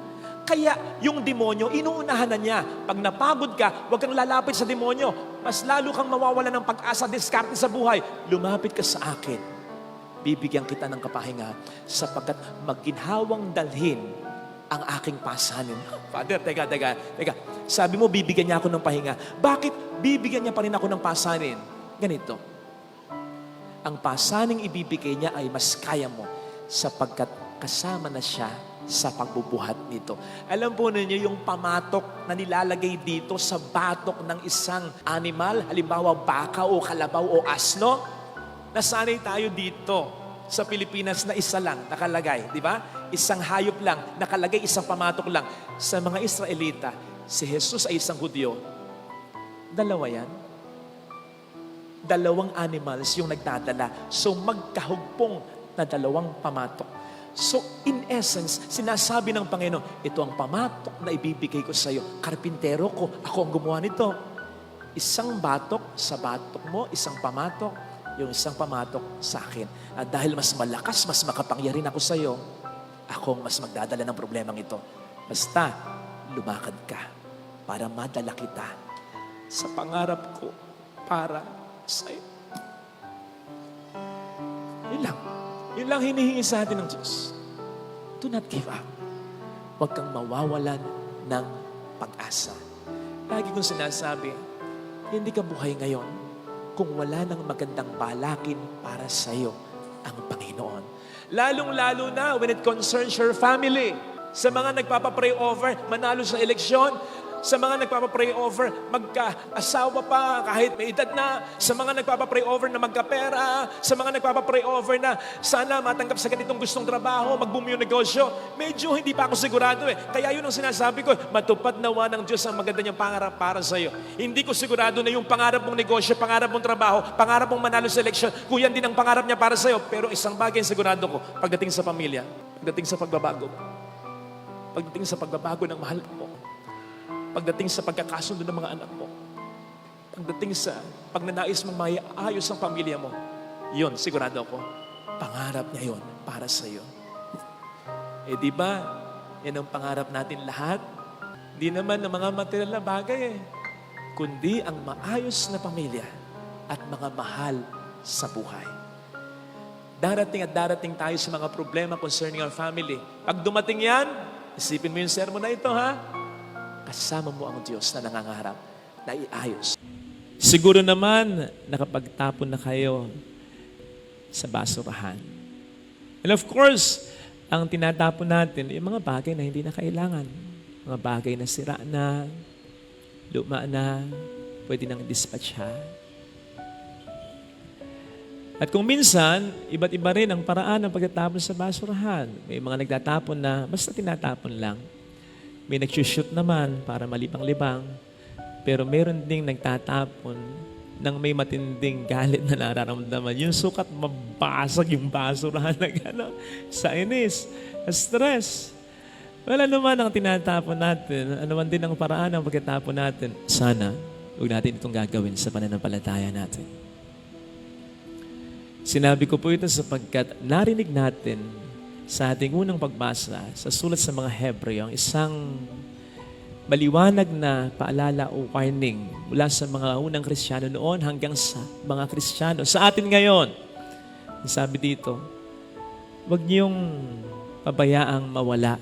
Kaya yung demonyo, inuunahan na niya. Pag napagod ka, huwag kang lalapit sa demonyo. Mas lalo kang mawawala ng pag-asa, diskarte sa buhay. Lumapit ka sa akin. Bibigyan kita ng kapahinga sapagkat maginhawang dalhin ang aking pasanin. Father, teka. Sabi mo, bibigyan niya ako ng pahinga. Bakit bibigyan niya pa rin ako ng pasanin? Ganito. Ang pasaning ibibigay niya ay mas kaya mo sapagkat kasama na siya sa pagbubuhat nito. Alam po ninyo yung pamatok na nilalagay dito sa batok ng isang animal, halimbawa baka o kalabaw o asno, nasanay tayo dito sa Pilipinas na isa lang nakalagay, di ba? Isang hayop lang, nakalagay isang pamatok lang. Sa mga Israelita, si Jesus ay isang Hudyo, dalawa yan. Dalawang animals yung nagdadala. So magkahugpong na dalawang pamatok. So in essence, sinasabi ng Panginoon, ito ang pamatok na ibibigay ko sa iyo. Karpintero ko, ako ang gumawa nito. Isang batok sa batok mo, isang pamatok, yung isang pamatok sa akin. At dahil mas malakas, mas makapangyarihan ako sa iyo, ako ang mas magdadala ng problemang ito. Basta, lumakad ka para madala kita sa pangarap ko para sa'yo. Yun lang. Yun lang hinihingi sa atin ng Diyos. Do not give up. Huwag kang mawawalan ng pag-asa. Lagi kong sinasabi, hindi ka buhay ngayon kung wala nang magandang balakin para sa'yo ang Panginoon. Lalong-lalo na when it concerns your family. Sa mga nagpapapray over, manalo sa eleksyon. Sa mga nagpapapray over, magka-asawa pa kahit may edad na. Sa mga nagpapapray over na magkapera. Sa mga nagpapapray over na sana matanggap sa ganitong gustong trabaho, mag-boom yung negosyo. Medyo hindi pa ako sigurado eh. Kaya yun ang sinasabi ko, matupad nawa ng Diyos ang maganda niyang pangarap para sa iyo. Hindi ko sigurado na yung pangarap mong negosyo, pangarap mong trabaho, pangarap mong manalo sa eleksyon, kung yan din ang pangarap niya para sa iyo. Pero isang bagay ang sigurado ko, pagdating sa pamilya, pagdating sa pagbabago, pagdating sa pagbabago ng mahal mo, pagdating sa pagkakasundo ng mga anak mo, pagdating sa pagnanais mong maiayos ang pamilya mo, yun, sigurado ako, pangarap niya yun para sa iyo. Eh di ba, yan ang pangarap natin lahat. Di naman ng mga material na bagay kundi ang maayos na pamilya at mga mahal sa buhay. Darating at darating tayo sa mga problema concerning our family. Pag dumating yan, isipin mo yung sermon na ito, ha? Kasama mo ang Diyos na nangangarap na iayos. Siguro naman, nakapagtapon na kayo sa basurahan. And of course, ang tinatapon natin, yung mga bagay na hindi na kailangan. Mga bagay na sira na, luma na, pwede nang dispatcha. At kung minsan, iba't iba rin ang paraan ng pagtatapon sa basurahan. May mga nagtatapon na basta tinatapon lang. May nagsushoot naman para malibang-libang. Pero meron ding nagtatapon ng may matinding galit na nararamdaman. Yung sukat, mabasag yung basurahan na gano'n. Sa inis, stress. Wala naman ang tinatapon natin. Ano man din ang paraan ng pagkatapon natin. Sana, huwag natin itong gagawin sa pananampalataya natin. Sinabi ko po ito sapagkat narinig natin sa ating unang pagbasa sa sulat sa mga Hebreo, ang isang maliwanag na paalala o warning mula sa mga unang Kristiyano noon hanggang sa mga Kristiyano sa atin ngayon. Sabi dito, huwag niyong pabayaang mawala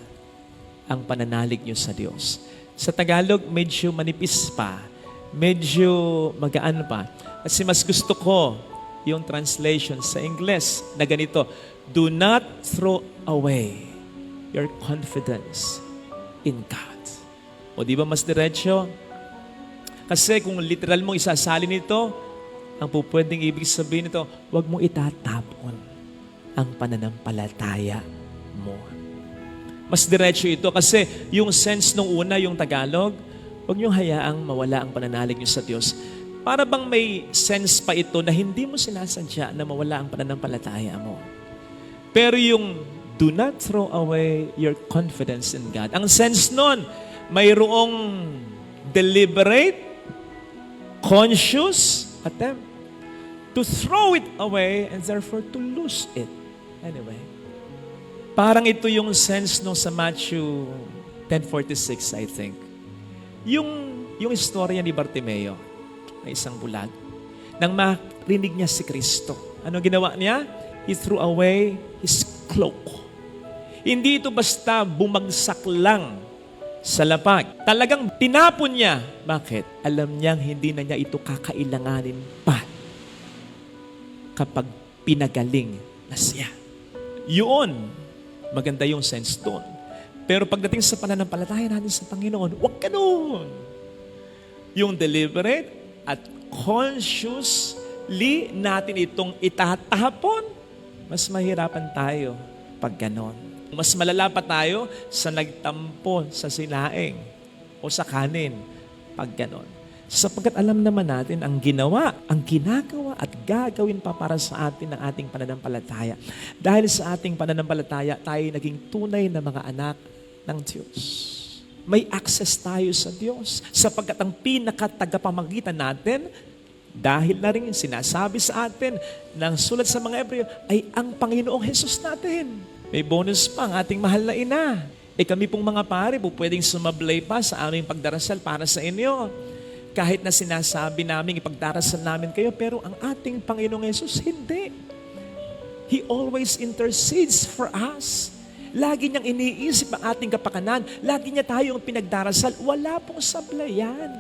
ang pananalig niyo sa Diyos. Sa Tagalog, medyo manipis pa, medyo magaan pa. Kasi mas gusto ko yung translation sa Ingles na ganito, do not throw away your confidence in God. O di ba mas diretso? Kasi kung literal mong isasalin ito, ang pupwedeng ibig sabihin nito, huwag mong itatapon ang pananampalataya mo. Mas diretso ito kasi yung sense nung una, yung Tagalog, huwag niyong hayaang mawala ang pananalig niyo sa Diyos. Para bang may sense pa ito na hindi mo sinasadya na mawala ang pananampalataya mo. Pero yung do not throw away your confidence in God. Ang sense nun, mayroong deliberate, conscious attempt to throw it away and therefore to lose it. Anyway, parang ito yung sense nung sa Matthew 10:46, I think. Yung istorya ni Bartimeo, na isang bulag, nang marinig niya si Kristo. Ano ginawa niya? He threw away his cloak. Hindi ito basta bumagsak lang sa lapag. Talagang tinapon niya. Bakit? Alam niyang hindi na niya ito kakailanganin pa kapag pinagaling na siya. Yun, maganda yung sense doon. Pero pagdating sa pananampalataya natin sa Panginoon, huwag ganun. Yung deliberate at consciously natin itong itatapon, mas mahirapan tayo pag ganon. Mas malala pa tayo sa nagtampo sa sinaing. o sa kanin. Pag ganon. Sapagkat alam naman natin ang ginawa, ang ginagawa at gagawin pa para sa atin ng ating pananampalataya. Dahil sa ating pananampalataya, tayo naging tunay na mga anak ng Diyos. May access tayo sa Diyos. Sapagkat ang pinakatagapamagitan natin, dahil na rin sinasabi sa atin ng sulat sa mga Hebreo, ay ang Panginoong Hesus natin. May bonus pa ang ating mahal na ina. Kami pong mga pare, pwedeng sumablay pa sa aming pagdarasal para sa inyo. Kahit na sinasabi namin, ipagdarasal namin kayo, pero ang ating Panginoong Hesus, hindi. He always intercedes for us. Lagi niyang iniisip ang ating kapakanan. Lagi niya tayong pinagdarasal. Wala pong sablayan.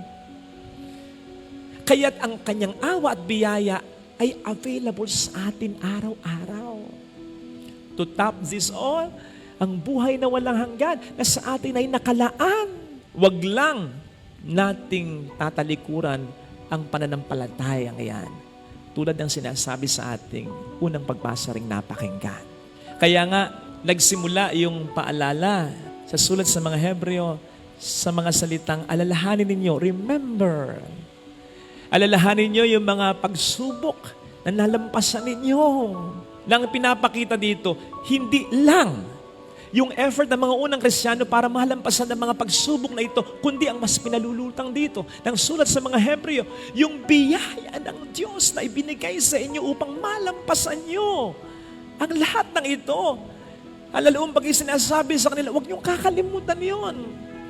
Kaya't ang kanyang awa at biyaya ay available sa atin araw-araw. To top this all, ang buhay na walang hanggan na sa atin ay nakalaan. Wag lang nating tatalikuran ang pananampalatayang yan. Tulad ng sinasabi sa ating unang pagbasa ring napakinggan. Kaya nga, nagsimula yung paalala sa sulat sa mga Hebreo sa mga salitang alalahanin ninyo, remember. Alalahanin ninyo yung mga pagsubok na nalampasan ninyo. Nang pinapakita dito, hindi lang yung effort ng mga unang Kristiyano para malampasan ng mga pagsubok na ito, kundi ang mas pinalulutang dito ng sulat sa mga Hebreo, yung biyaya ng Diyos na ibinigay sa inyo upang malampasan nyo ang lahat ng ito. Alalaong pag sinasabi sa kanila, huwag niyong kakalimutan yon.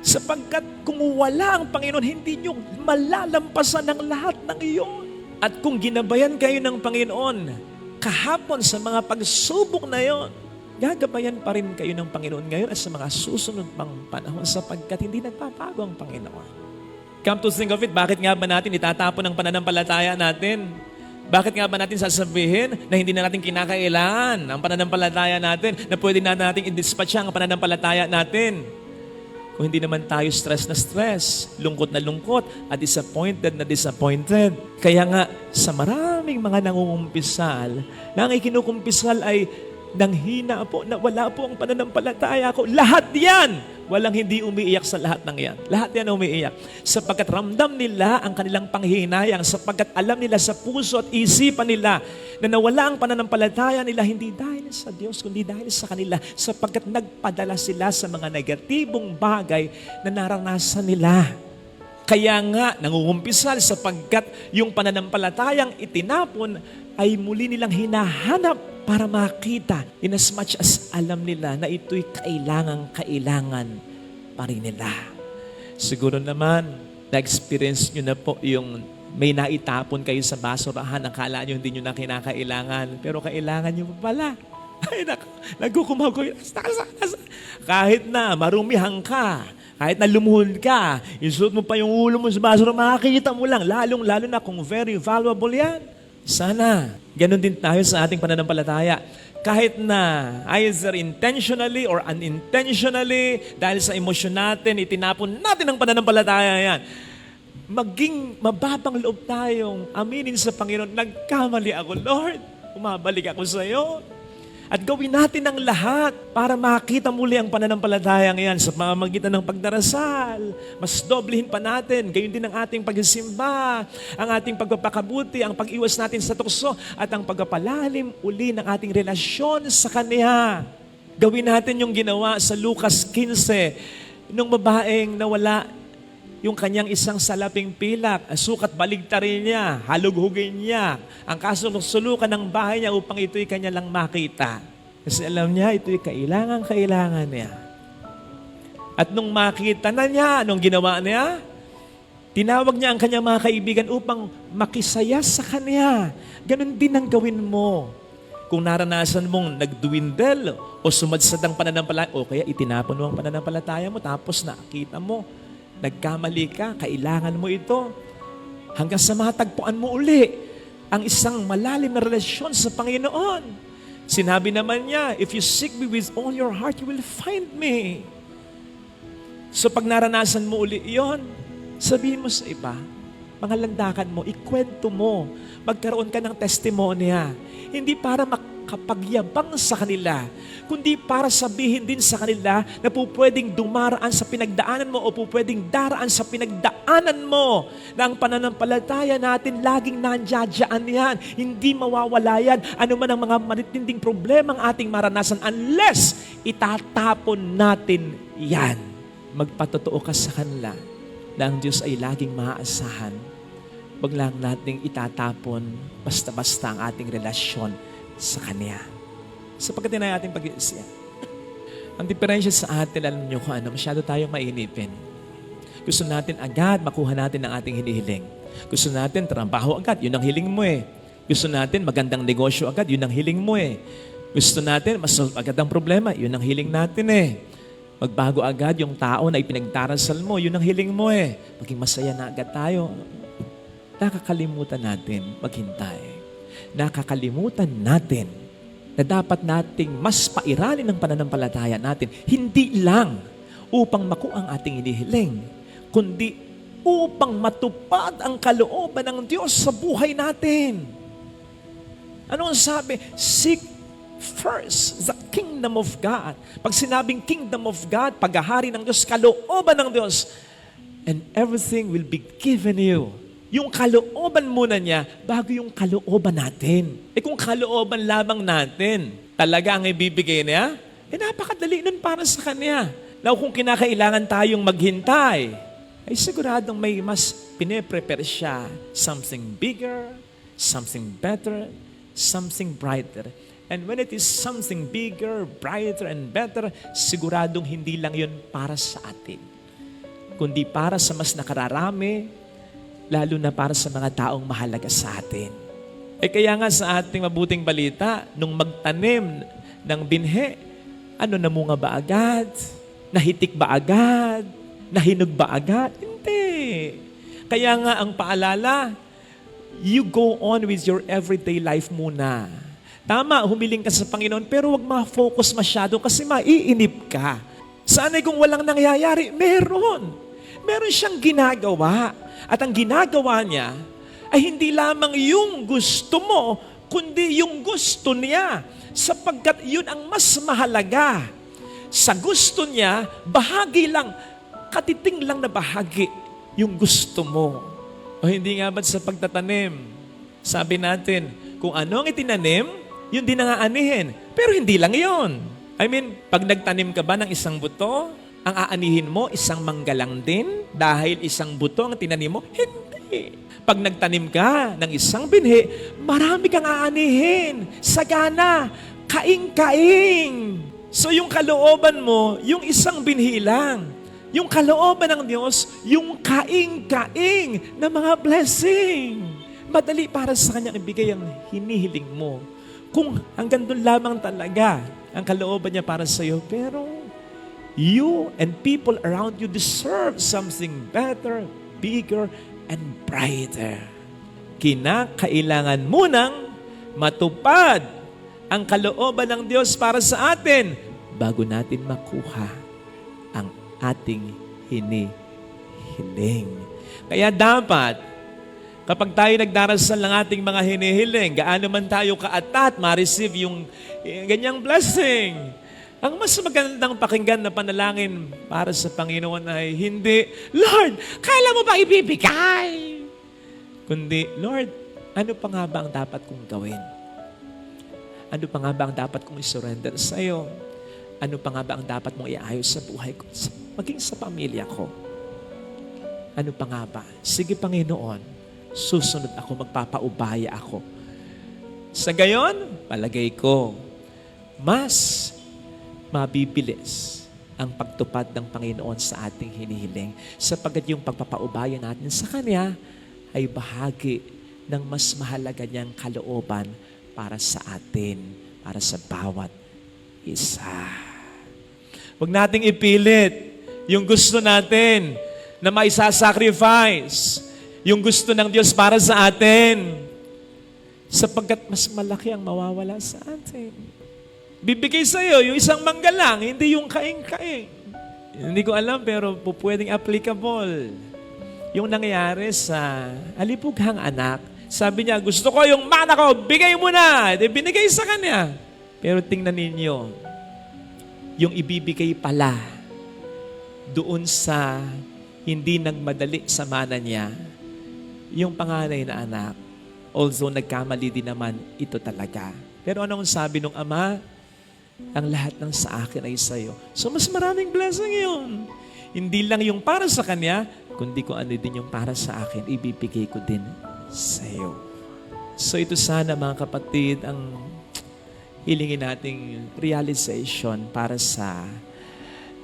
Sapagkat kung wala ang Panginoon, hindi niyo malalampasan ang lahat ng iyon. At kung ginabayan kayo ng Panginoon, kahapon sa mga pagsubok na yon, gagabayan pa rin kayo ng Panginoon ngayon at sa mga susunod pang panahon sapagkat hindi nagpapago ang Panginoon. Come to think of it, bakit nga ba natin itatapon ang pananampalataya natin? Bakit nga ba natin sasabihin na hindi na natin kinakailangan ang pananampalataya natin, na pwede na natin i-dispatch ang pananampalataya natin? Kung hindi naman tayo stress na stress, lungkot na lungkot, at disappointed na disappointed. Kaya nga, sa maraming mga nangungumpisal, na ang ikinukumpisal ay nang hina po, na wala po ang pananampalataya ko. Lahat yan! Walang hindi umiiyak sa lahat ng yan. Lahat yan umiiyak. Sapagkat ramdam nila ang kanilang panghinayang, sapagkat alam nila sa puso at isipan nila na nawala ang pananampalataya nila hindi dahil sa Diyos, kundi dahil sa kanila, sapagkat nagpadala sila sa mga negatibong bagay na naranasan nila. Kaya nga, nangungumpisal sapagkat yung pananampalatayang itinapon ay muli nilang hinahanap para makita in as much as alam nila na ito'y kailangan pa rin nila. Siguro naman, na-experience nyo na po yung may naitapon kayo sa basurahan, akala nyo hindi nyo na kinakailangan, pero kailangan nyo pa pala. Ay, nagkukumagoy. Kahit na marumihan ka, kahit na lumuhod ka, isuot mo pa yung ulo mo sa basura, makikita mo lang, lalong-lalo na kung very valuable yan. Sana, ganun din tayo sa ating pananampalataya. Kahit na either intentionally or unintentionally, dahil sa emosyon natin, itinapon natin ang pananampalataya yan. Maging mababang loob tayong aminin sa Panginoon, nagkamali ako, Lord, umabalik ako sa iyo. At gawin natin ang lahat para makita muli ang pananampalatayang yan sa pamamagitan ng pagdarasal. Mas doblehin pa natin, gayon din ang ating pagsisimba, ang ating pagpapakabuti, ang pag-iwas natin sa tukso, at ang pagpapalalim uli ng ating relasyon sa Kanya. Gawin natin yung ginawa sa Lucas 15, nung babaeng nawala yung kanyang isang salaping pilak, sukat baligtarin niya, halughugin niya, ang kasulok-sulukan ng bahay niya upang ito'y kanya lang makita. Kasi alam niya, ito'y kailangan niya. At nung makita na niya, anong ginawa niya? Tinawag niya ang kanyang mga kaibigan upang makisaya sa kanya. Ganon din ang gawin mo. Kung naranasan mong nagduwindel o sumadsad ang pananampalataya, o kaya itinapon mo ang pananampalataya mo, tapos nakita mo, nagkamali ka, kailangan mo ito. Hanggang sa matagpuan mo uli ang isang malalim na relasyon sa Panginoon. Sinabi naman niya, if you seek me with all your heart, you will find me. So pag naranasan mo uli yon, sabihin mo sa iba, pangalandakan mo, ikwento mo, magkaroon ka ng testimonya. Hindi para makapagyabang sa kanila, kundi para sabihin din sa kanila na po pwedeng dumaraan sa pinagdaanan mo o po pwedeng daraan sa pinagdaanan mo, na ang pananampalataya natin laging nandiyan yan. Hindi mawawala yan. Ano man ang mga matitinding problema ang ating maranasan unless itatapon natin yan. Magpatotoo ka sa kanila na ang Diyos ay laging maaasahan. Huwag lang nating itatapon basta-basta ang ating relasyon sa Kanya. Sapagkat na ating pag-iisip. Ang diferensya sa atin, alam niyo kung ano, masyado tayong mainipin. Gusto natin agad makuha natin ang ating hinihiling. Gusto natin trabaho agad, yun ang hiling mo eh. Gusto natin magandang negosyo agad, yun ang hiling mo eh. Gusto natin masolve agad ang problema, yun ang hiling natin eh. Magbago agad yung tao na ipinagdarasal mo, yun ang hiling mo eh. Maging masaya na agad tayo. Nakakalimutan natin maghintay. Nakakalimutan natin na dapat nating mas pairalin ang pananampalataya natin. Hindi lang upang makuha ang ating inihiling, kundi upang matupad ang kalooban ng Diyos sa buhay natin. Ano ang sabi? Seek first the kingdom of God. Pag sinabing kingdom of God, paghahari ng Diyos, kalooban ng Diyos, and everything will be given you. Yung kalooban muna niya bago yung kalooban natin. Kung kalooban lamang natin, talaga ang ibibigay niya, napakadali nun para sa Kanya. Now, kung kinakailangan tayong maghintay, ay siguradong may mas pine-prepare siya. Something bigger, something better, something brighter. And when it is something bigger, brighter, and better, siguradong hindi lang yun para sa atin, kundi para sa mas nakararami, lalo na para sa mga taong mahalaga sa atin. Kaya nga sa ating mabuting balita, nung magtanim ng binhe, namunga ba agad? Nahitik ba agad? Nahinog ba agad? Hindi. Kaya nga ang paalala, you go on with your everyday life muna. Tama, humiling ka sa Panginoon, pero huwag ma-focus masyado kasi maiinip ka. Sana'y kung walang nangyayari, meron. Meron siyang ginagawa. At ang ginagawa niya ay hindi lamang yung gusto mo, kundi yung gusto niya. Sapagkat yun ang mas mahalaga. Sa gusto niya, bahagi lang, katiting lang na bahagi yung gusto mo. O hindi nga ba't sa pagtatanim? Sabi natin, kung ano ang itinanim, yun din ang aanihin. Pero hindi lang yun. I mean, pag nagtanim ka ba ng isang buto, ang aanihin mo, isang manggalang din dahil isang buto ang tinanim mo? Hindi. Pag nagtanim ka ng isang binhi, marami kang aanihin. Sagana, kaing-kaing. So yung kalooban mo, yung isang binhi lang. Yung kalooban ng Diyos, yung kaing-kaing na mga blessing. Madali para sa Kanya ibigay ang hinihiling mo. Kung hanggang doon lamang talaga ang kalooban niya para sa iyo, pero you and people around you deserve something better, bigger, and brighter. Kinakailangan munang matupad ang kalooban ng Diyos para sa atin bago natin makuha ang ating hinihiling. Kaya dapat, kapag tayo nagdarasal ng ating mga hinihiling, gaano man tayo kaatat, ma-receive yung ganyang blessing. Ang mas magandang pakinggan na panalangin para sa Panginoon ay hindi, Lord, kailan mo ba ibibigay? Kundi, Lord, ano pa nga ba ang dapat kong gawin? Ano pa nga ba ang dapat kong isurrender sa iyo? Ano pa nga ba ang dapat mong iayos sa buhay ko? Maging sa pamilya ko. Ano pa nga ba? Sige, Panginoon, susunod ako, magpapaubaya ako. Sa gayon, palagay ko, mas mabibilis ang pagtupad ng Panginoon sa ating hinihiling sapagkat yung pagpapaubaya natin sa Kanya ay bahagi ng mas mahalaga niyang kalooban para sa atin, para sa bawat isa. Huwag nating ipilit yung gusto natin na maisasacrifice, yung gusto ng Diyos para sa atin sapagkat mas malaki ang mawawala sa atin. Bibigay sa iyo yung isang manggalang, hindi yung kaing-kaing. Hindi ko alam pero pwedeng applicable. Yung nangyari sa alipughang anak Sabi niya, gusto ko yung mana ko, bigay mo na. Di binigay sa kanya. Pero tingnan ninyo, yung ibibigay pala doon sa hindi nagmadali sa mana niya, yung panganay na anak, although nagkamali din naman, ito talaga. Pero anong sabi ng ama? Ang lahat ng sa akin ay sa'yo. So mas maraming blessing yun. Hindi lang yung para sa kanya, kundi kung ano din yung para sa akin, ibibigay ko din sa'yo. So ito sana mga kapatid, ang hilingin nating realization para sa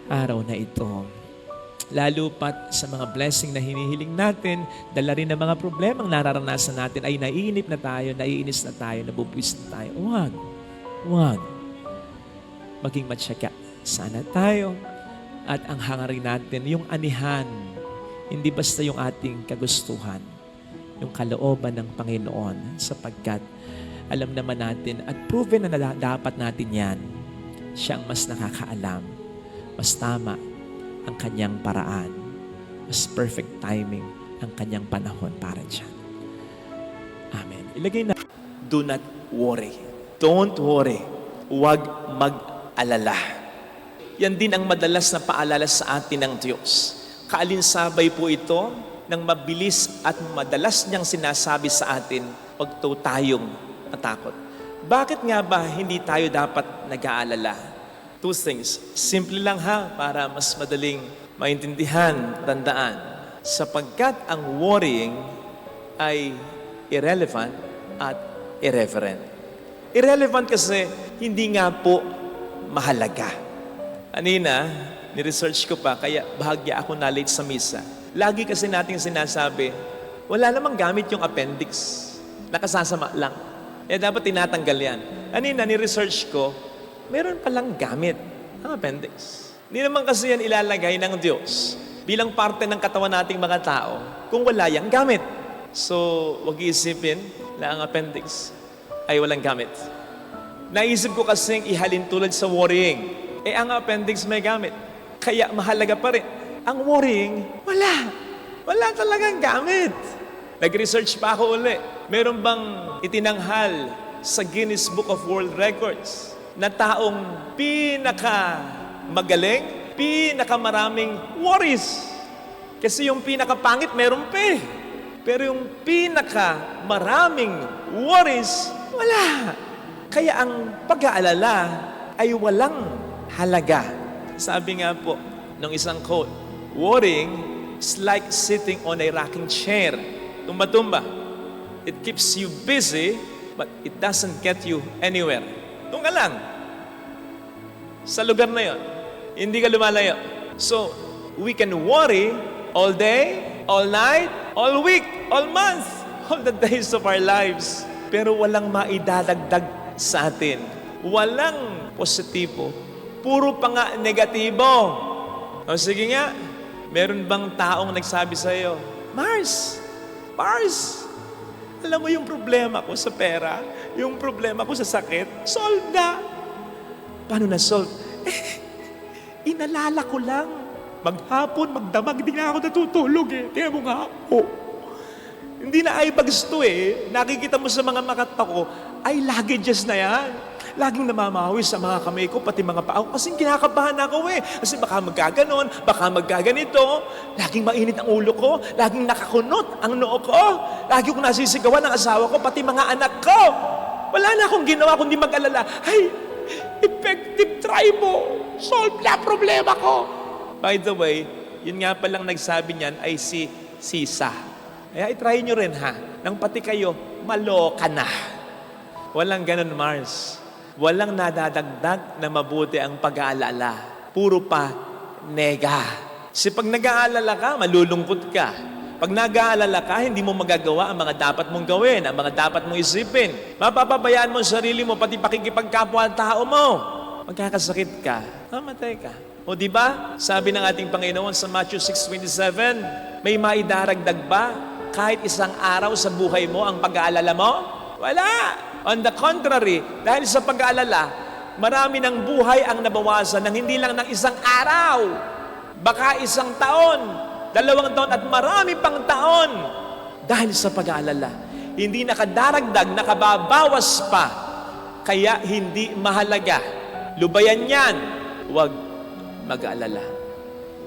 araw na ito. Lalo pat sa mga blessing na hinihiling natin, dala rin ng mga problemang nararanasan natin ay naiinip na tayo, naiinis na tayo, nabubwis na tayo. Huwag. Maging matyaga. Sana tayo. At ang hangarin natin, yung anihan, hindi basta yung ating kagustuhan, yung kalooban ng Panginoon, sapagkat alam naman natin at proven na dapat natin yan. Siyang mas nakakaalam, mas tama ang kanyang paraan, mas perfect timing ang kanyang panahon para dyan. Amen. Ilagay na, do not worry. Don't worry. Huwag mag-alala. Yan din ang madalas na paalala sa atin ng Diyos. Kaalinsabay po ito ng mabilis at madalas niyang sinasabi sa atin, huwag tayong matakot. Bakit nga ba hindi tayo dapat nag-aalala? Two things. Simple lang para mas madaling maintindihan, tandaan. Sapagkat ang worrying ay irrelevant at irreverent. Irrelevant kasi hindi nga po mahalaga. Kanina, ni-research ko pa, kaya bahagya ako na late sa misa. Lagi kasi natin sinasabi, wala namang gamit yung appendix. Nakasasama lang. Dapat tinatanggal yan. Kanina, ni-research ko, meron palang gamit ang appendix. Hindi naman kasi yan ilalagay ng Diyos bilang parte ng katawan nating mga tao kung wala yang gamit. So, wag iisipin na ang appendix ay walang gamit. Naisip ko kasing ihalin tulad sa worrying. Ang appendix may gamit. Kaya mahalaga pa rin. Ang worrying, wala. Wala talagang gamit. Nag-research pa ako uli. Meron bang itinanghal sa Guinness Book of World Records na taong pinakamagaling, pinakamaraming worries? Kasi yung pinakapangit, meron pa eh. Pero yung pinakamaraming worries, wala. Kaya ang pag-aalala ay walang halaga. Sabi nga po ng isang quote, worrying is like sitting on a rocking chair. Tumba-tumba. It keeps you busy, but it doesn't get you anywhere. Doon ka lang. Sa lugar na yon. Hindi ka lumalayo. So, we can worry all day, all night, all week, all month, all the days of our lives. Pero walang maidadagdag sa atin. Walang positibo. Puro pa nga negatibo. O sige nga, meron bang taong nagsabi sa iyo, Mars, alam mo yung problema ko sa pera, yung problema ko sa sakit, solve na. Paano na solve? Inalala ko lang. Maghapon, magdamag, di nga ako natutulog eh. Kaya mo nga ako. Hindi na ay bagsto eh. Nakikita mo sa mga mata ko, ay luggages na yan. Laging namamawi sa mga kamay ko, pati mga paa ko. Kasi kinakabahan ako eh. Kasi baka magkaganon, baka magkaganito. Laging mainit ang ulo ko. Laging nakakunot ang noo ko. Lagi ko nasisigawan ng asawa ko, pati mga anak ko. Wala na akong ginawa kundi mag-alala. Ay, effective try mo. Solve na problema ko. By the way, yun nga palang nagsabi niyan ay si Sisa. Kaya itry nyo rin nang pati kayo, maloka na. Walang ganun, Mars. Walang nadadagdag na mabuti ang pag-aalala. Puro pa nega. Kasi pag nag-aalala ka, malulungkot ka. Pag nag-aalala ka, hindi mo magagawa ang mga dapat mong gawin, ang mga dapat mong isipin. Mapapabayaan mo ang sarili mo, pati pakikipagkapwa-tao mo. Magkakasakit ka, mamatay ka. O di ba? Sabi ng ating Panginoon sa Matthew 6:27, may maidaragdag ba kahit isang araw sa buhay mo ang pag-aalala mo? Wala. On the contrary, dahil sa pag-aalala, marami ng buhay ang nabawasan ng hindi lang ng isang araw, baka isang taon, 2 taon at marami pang taon dahil sa pag-aalala. Hindi nakadaragdag, nakababawas pa. Kaya hindi mahalaga. Lubayan yan. Huwag mag-alala.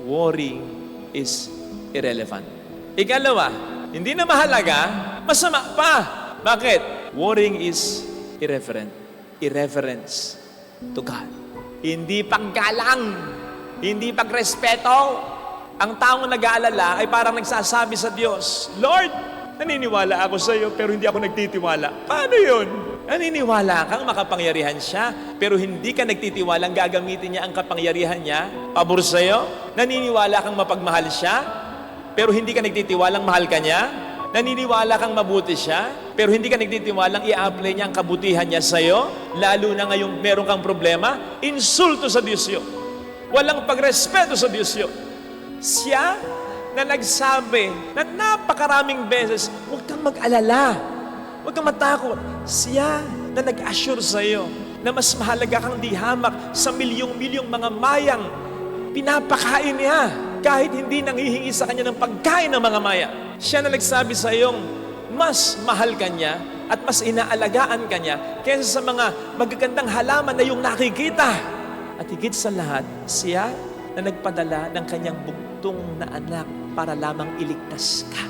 Worrying is irrelevant. Ikalawa, hindi na mahalaga, masama pa. Bakit? Worrying is irreverent. Irreverence to God. Hindi paggalang, hindi pagrespeto. Ang taong nag-aalala ay parang nagsasabi sa Diyos, Lord, naniniwala ako sa iyo pero hindi ako nagtitiwala. Paano yun? Naniniwala kang makapangyarihan siya pero hindi ka nagtitiwalang gagamitin niya ang kapangyarihan niya pabor sa iyo? Naniniwala kang mapagmahal siya pero hindi ka nagtitiwalang mahal ka niya? Naniniwala kang mabuti siya pero hindi ka nagtitiwalang i-apply niya ang kabutihan niya sa iyo? Lalo na ngayong meron kang problema, insulto sa Diyos yun. Walang pagrespeto sa Diyos yun. Siya na nagsabi na napakaraming beses, huwag kang mag-alala, huwag kang matakot. Siya na nag-assure sa iyo na mas mahalaga kang dihamak sa milyong-milyong mga mayang pinapakain niya kahit hindi nanghihingi sa kanya ng pagkain ng mga maya. Siya na nagsabi sa iyong mas mahal ka niya at mas inaalagaan ka niya kaysa sa mga magagandang halaman na iyong nakikita. At higit sa lahat, siya na nagpadala ng kanyang bugtong na anak para lamang iligtas ka.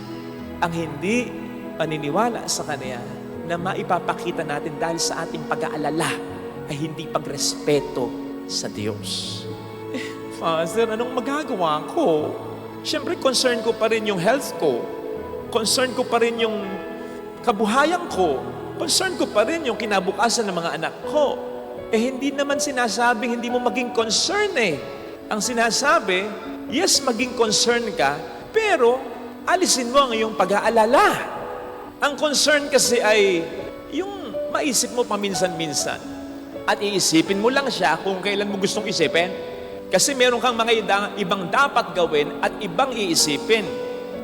Ang hindi paniniwala sa Kanya na maipapakita natin dahil sa ating pag-aalala ay hindi pagrespeto sa Diyos. Father, anong magagawa ko? Siyempre, concern ko pa rin yung health ko. Concern ko pa rin yung kabuhayan ko. Concern ko pa rin yung kinabukasan ng mga anak ko. Hindi naman sinasabing hindi mo maging concern Ang sinasabi, yes, maging concern ka, pero alisin mo ang iyong pag-aalala. Ang concern kasi ay yung maisip mo paminsan-minsan. At iisipin mo lang siya kung kailan mo gustong isipin. Kasi meron kang mga ibang dapat gawin at ibang iisipin.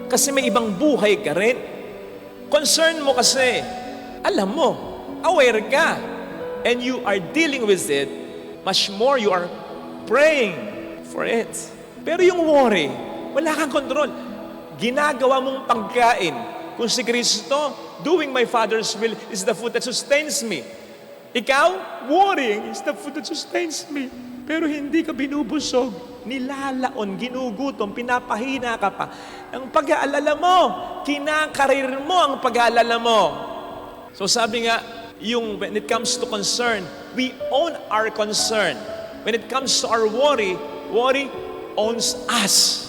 Kasi may ibang buhay ka rin. Concern mo kasi, alam mo, aware ka. And you are dealing with it, much more you are praying for it. Pero yung worry, wala kang kontrol. Ginagawa mong pagkain. Kung si Kristo, doing my Father's will is the food that sustains me. Ikaw, worrying is the food that sustains me. Pero hindi ka binubusog, nilalaon, ginugutom, pinapahina ka pa. Ang pag-aalala mo, kinakarir mo ang pag-aalala mo. So sabi nga, when it comes to concern, we own our concern. When it comes to our worry owns us.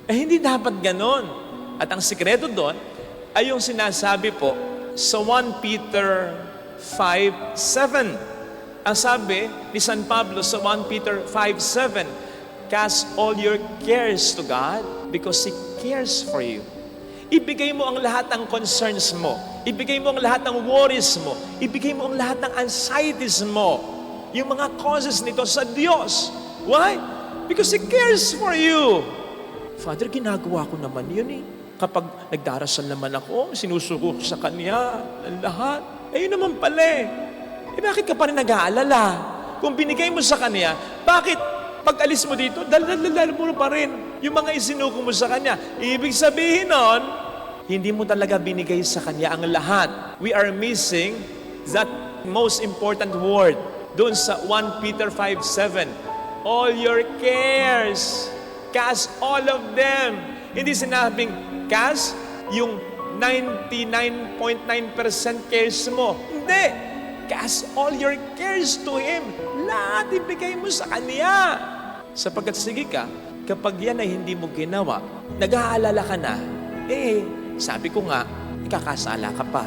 Hindi dapat ganon. At ang sikreto doon ay yung sinasabi po sa 1 Peter 5:7. Ang sabi ni San Pablo sa 1 Peter 5:7, cast all your cares to God because He cares for you. Ibigay mo ang lahat ng concerns mo. Ibigay mo ang lahat ng worries mo. Ibigay mo ang lahat ng anxieties mo. Yung mga causes nito sa Diyos. Why? Because He cares for you. Father, ginagawa ko naman yun Kapag nagdarasal naman ako, sinusuko ko sa Kanya ang lahat. Yun naman pala bakit ka pa rin nag-aalala? Kung binigay mo sa Kanya, bakit pag alis mo dito, dal mo pa rin yung mga isinuko mo sa Kanya? Ibig sabihin nun, hindi mo talaga binigay sa Kanya ang lahat. We are missing that most important word doon sa 1 Peter 5:7. All your cares, cast all of them. Hindi sinabing cast yung 99.9% cares mo. Hindi. Cast all your cares to Him. Lahat ibigay mo sa Kanya. Sapagkat sige ka, kapag yan ay hindi mo ginawa, nag-aalala ka na, sabi ko nga, ikakasala ka pa.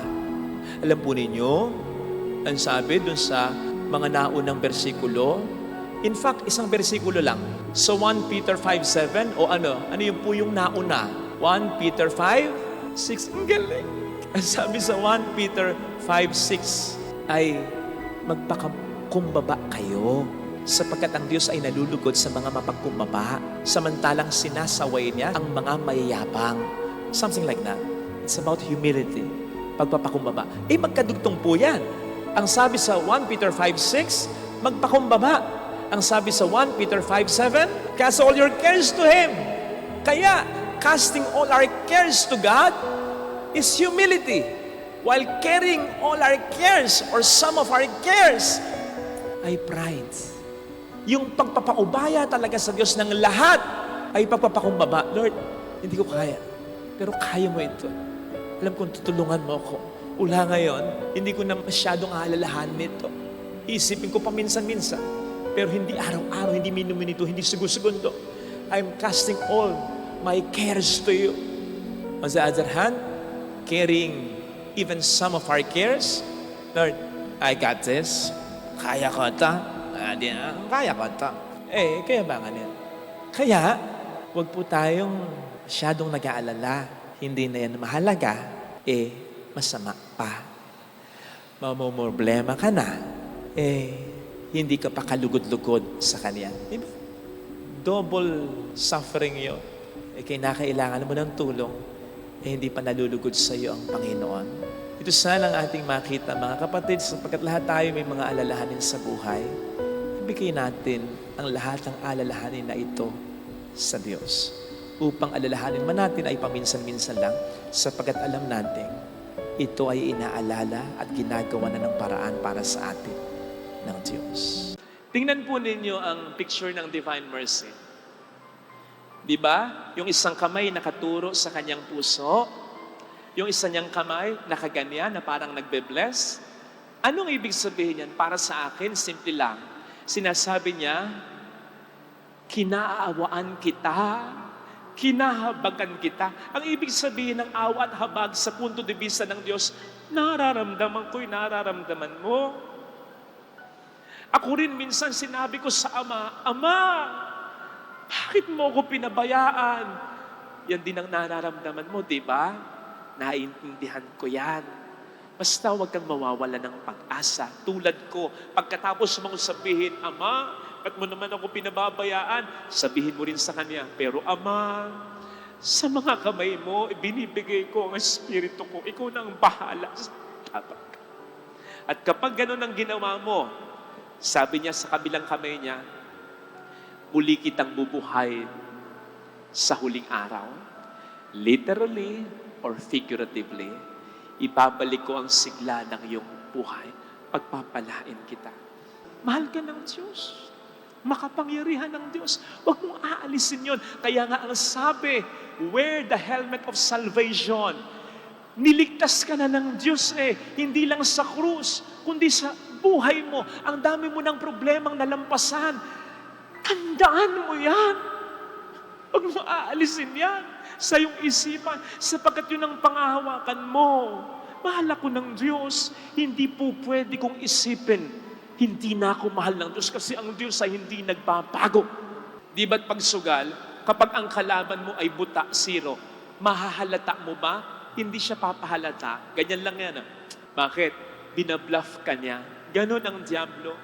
Alam po ninyo, ang sabi dun sa mga naunang bersikulo, in fact, isang bersikulo lang. So 1 Peter 5:7, o ano yun po yung nauna? 1 Peter 5:6, ang galing. Ang sabi sa 1 Peter 5:6 ay magpakumbaba kayo sapagkat ang Diyos ay nalulugod sa mga mapagkumbaba samantalang sinasaway niya ang mga mayayabang. Something like that. It's about humility. Pagpapakumbaba. Magkadugtong po yan. Ang sabi sa 1 Peter 5:6, magpakumbaba. Ang sabi sa 1 Peter 5:7, cast all your cares to Him. Kaya, casting all our cares to God is humility. while carrying all our cares or some of our cares, ay pride. Yung pagpapaubaya talaga sa Diyos ng lahat ay pagpapakumbaba. Lord, hindi ko kaya. Pero kaya mo ito. Alam kong tutulungan mo ako. Ula ngayon, hindi ko na masyadong aalalahanin ito. Isipin ko paminsan-minsan. Pero hindi araw-araw, hindi minuminito, hindi segundo. I'm casting all my cares to you. On the other hand, carrying even some of our cares, Lord, I got this. Kaya ko ito. Kaya ko ito. Kaya ba nga yan? Kaya, huwag po tayong masyadong nag-aalala. Hindi na yan mahalaga. Masama pa. Mamumroblema ka na. Hindi ka pa kalugod-lugod sa Kanya. Diba? Double suffering yun. Kinakailangan mo ng tulong. Hindi pa nalulugod sa iyo ang Panginoon. Ito sana ang ating makita, mga kapatid, sapagkat lahat tayo may mga alalahanin sa buhay. Ibigay natin ang lahat ng alalahanin na ito sa Diyos. Upang alalahanin man natin ay paminsan-minsan lang, sapagkat alam natin, ito ay inaalala at ginagawa na ng paraan para sa atin ng Diyos. Tingnan po ninyo ang picture ng Divine Mercy. Di ba? Yung isang kamay nakaturo sa kanyang puso, yung isa niyang kamay nakaganyan na parang nagbe-bless. Anong ibig sabihin yan? Para sa akin, simple lang. Sinasabi niya, kinaawaan kita, kinahabagan kita. Ang ibig sabihin ng awa at habag sa punto de vista ng Diyos, nararamdaman ko'y nararamdaman mo. Ako rin minsan sinabi ko sa Ama, Ama, bakit mo ako pinabayaan? Yan din ang nararamdaman mo, di ba? Naiintindihan ko yan. Basta huwag kang mawawala ng pag-asa. Tulad ko, pagkatapos mong sabihin, Ama, ba't mo naman ako pinababayaan? Sabihin mo rin sa Kanya, pero Ama, sa mga kamay mo, ibinibigay ko ang Espiritu ko. Ikaw na ang bahala. At kapag ganun ang ginawa mo, sabi niya sa kabilang kamay niya, muli kitang bubuhay sa huling araw. Literally or figuratively, ibabalik ko ang sigla ng iyong buhay. Pagpapalain kita. Mahal ka ng Diyos. Makapangyarihan ng Diyos. Huwag mong aalisin yun. Kaya nga ang sabi, wear the helmet of salvation. Niligtas ka na ng Diyos Hindi lang sa krus, kundi sa buhay mo. Ang dami mo ng problemang nalampasan. Tandaan mo yan. Huwag mo aalisin yan sa iyong isipan sapagkat yun ang pangahawakan mo. Mahal ako ng Diyos. Hindi po pwede kong isipin, hindi na ako mahal ng Diyos kasi ang Diyos ay hindi nagbabago. Di ba't pagsugal, kapag ang kalaban mo ay buta, zero, mahahalata mo ba? Hindi siya papahalata. Ganyan lang yan. Bakit? Binabluff ka niya. Ganon ang Diablo.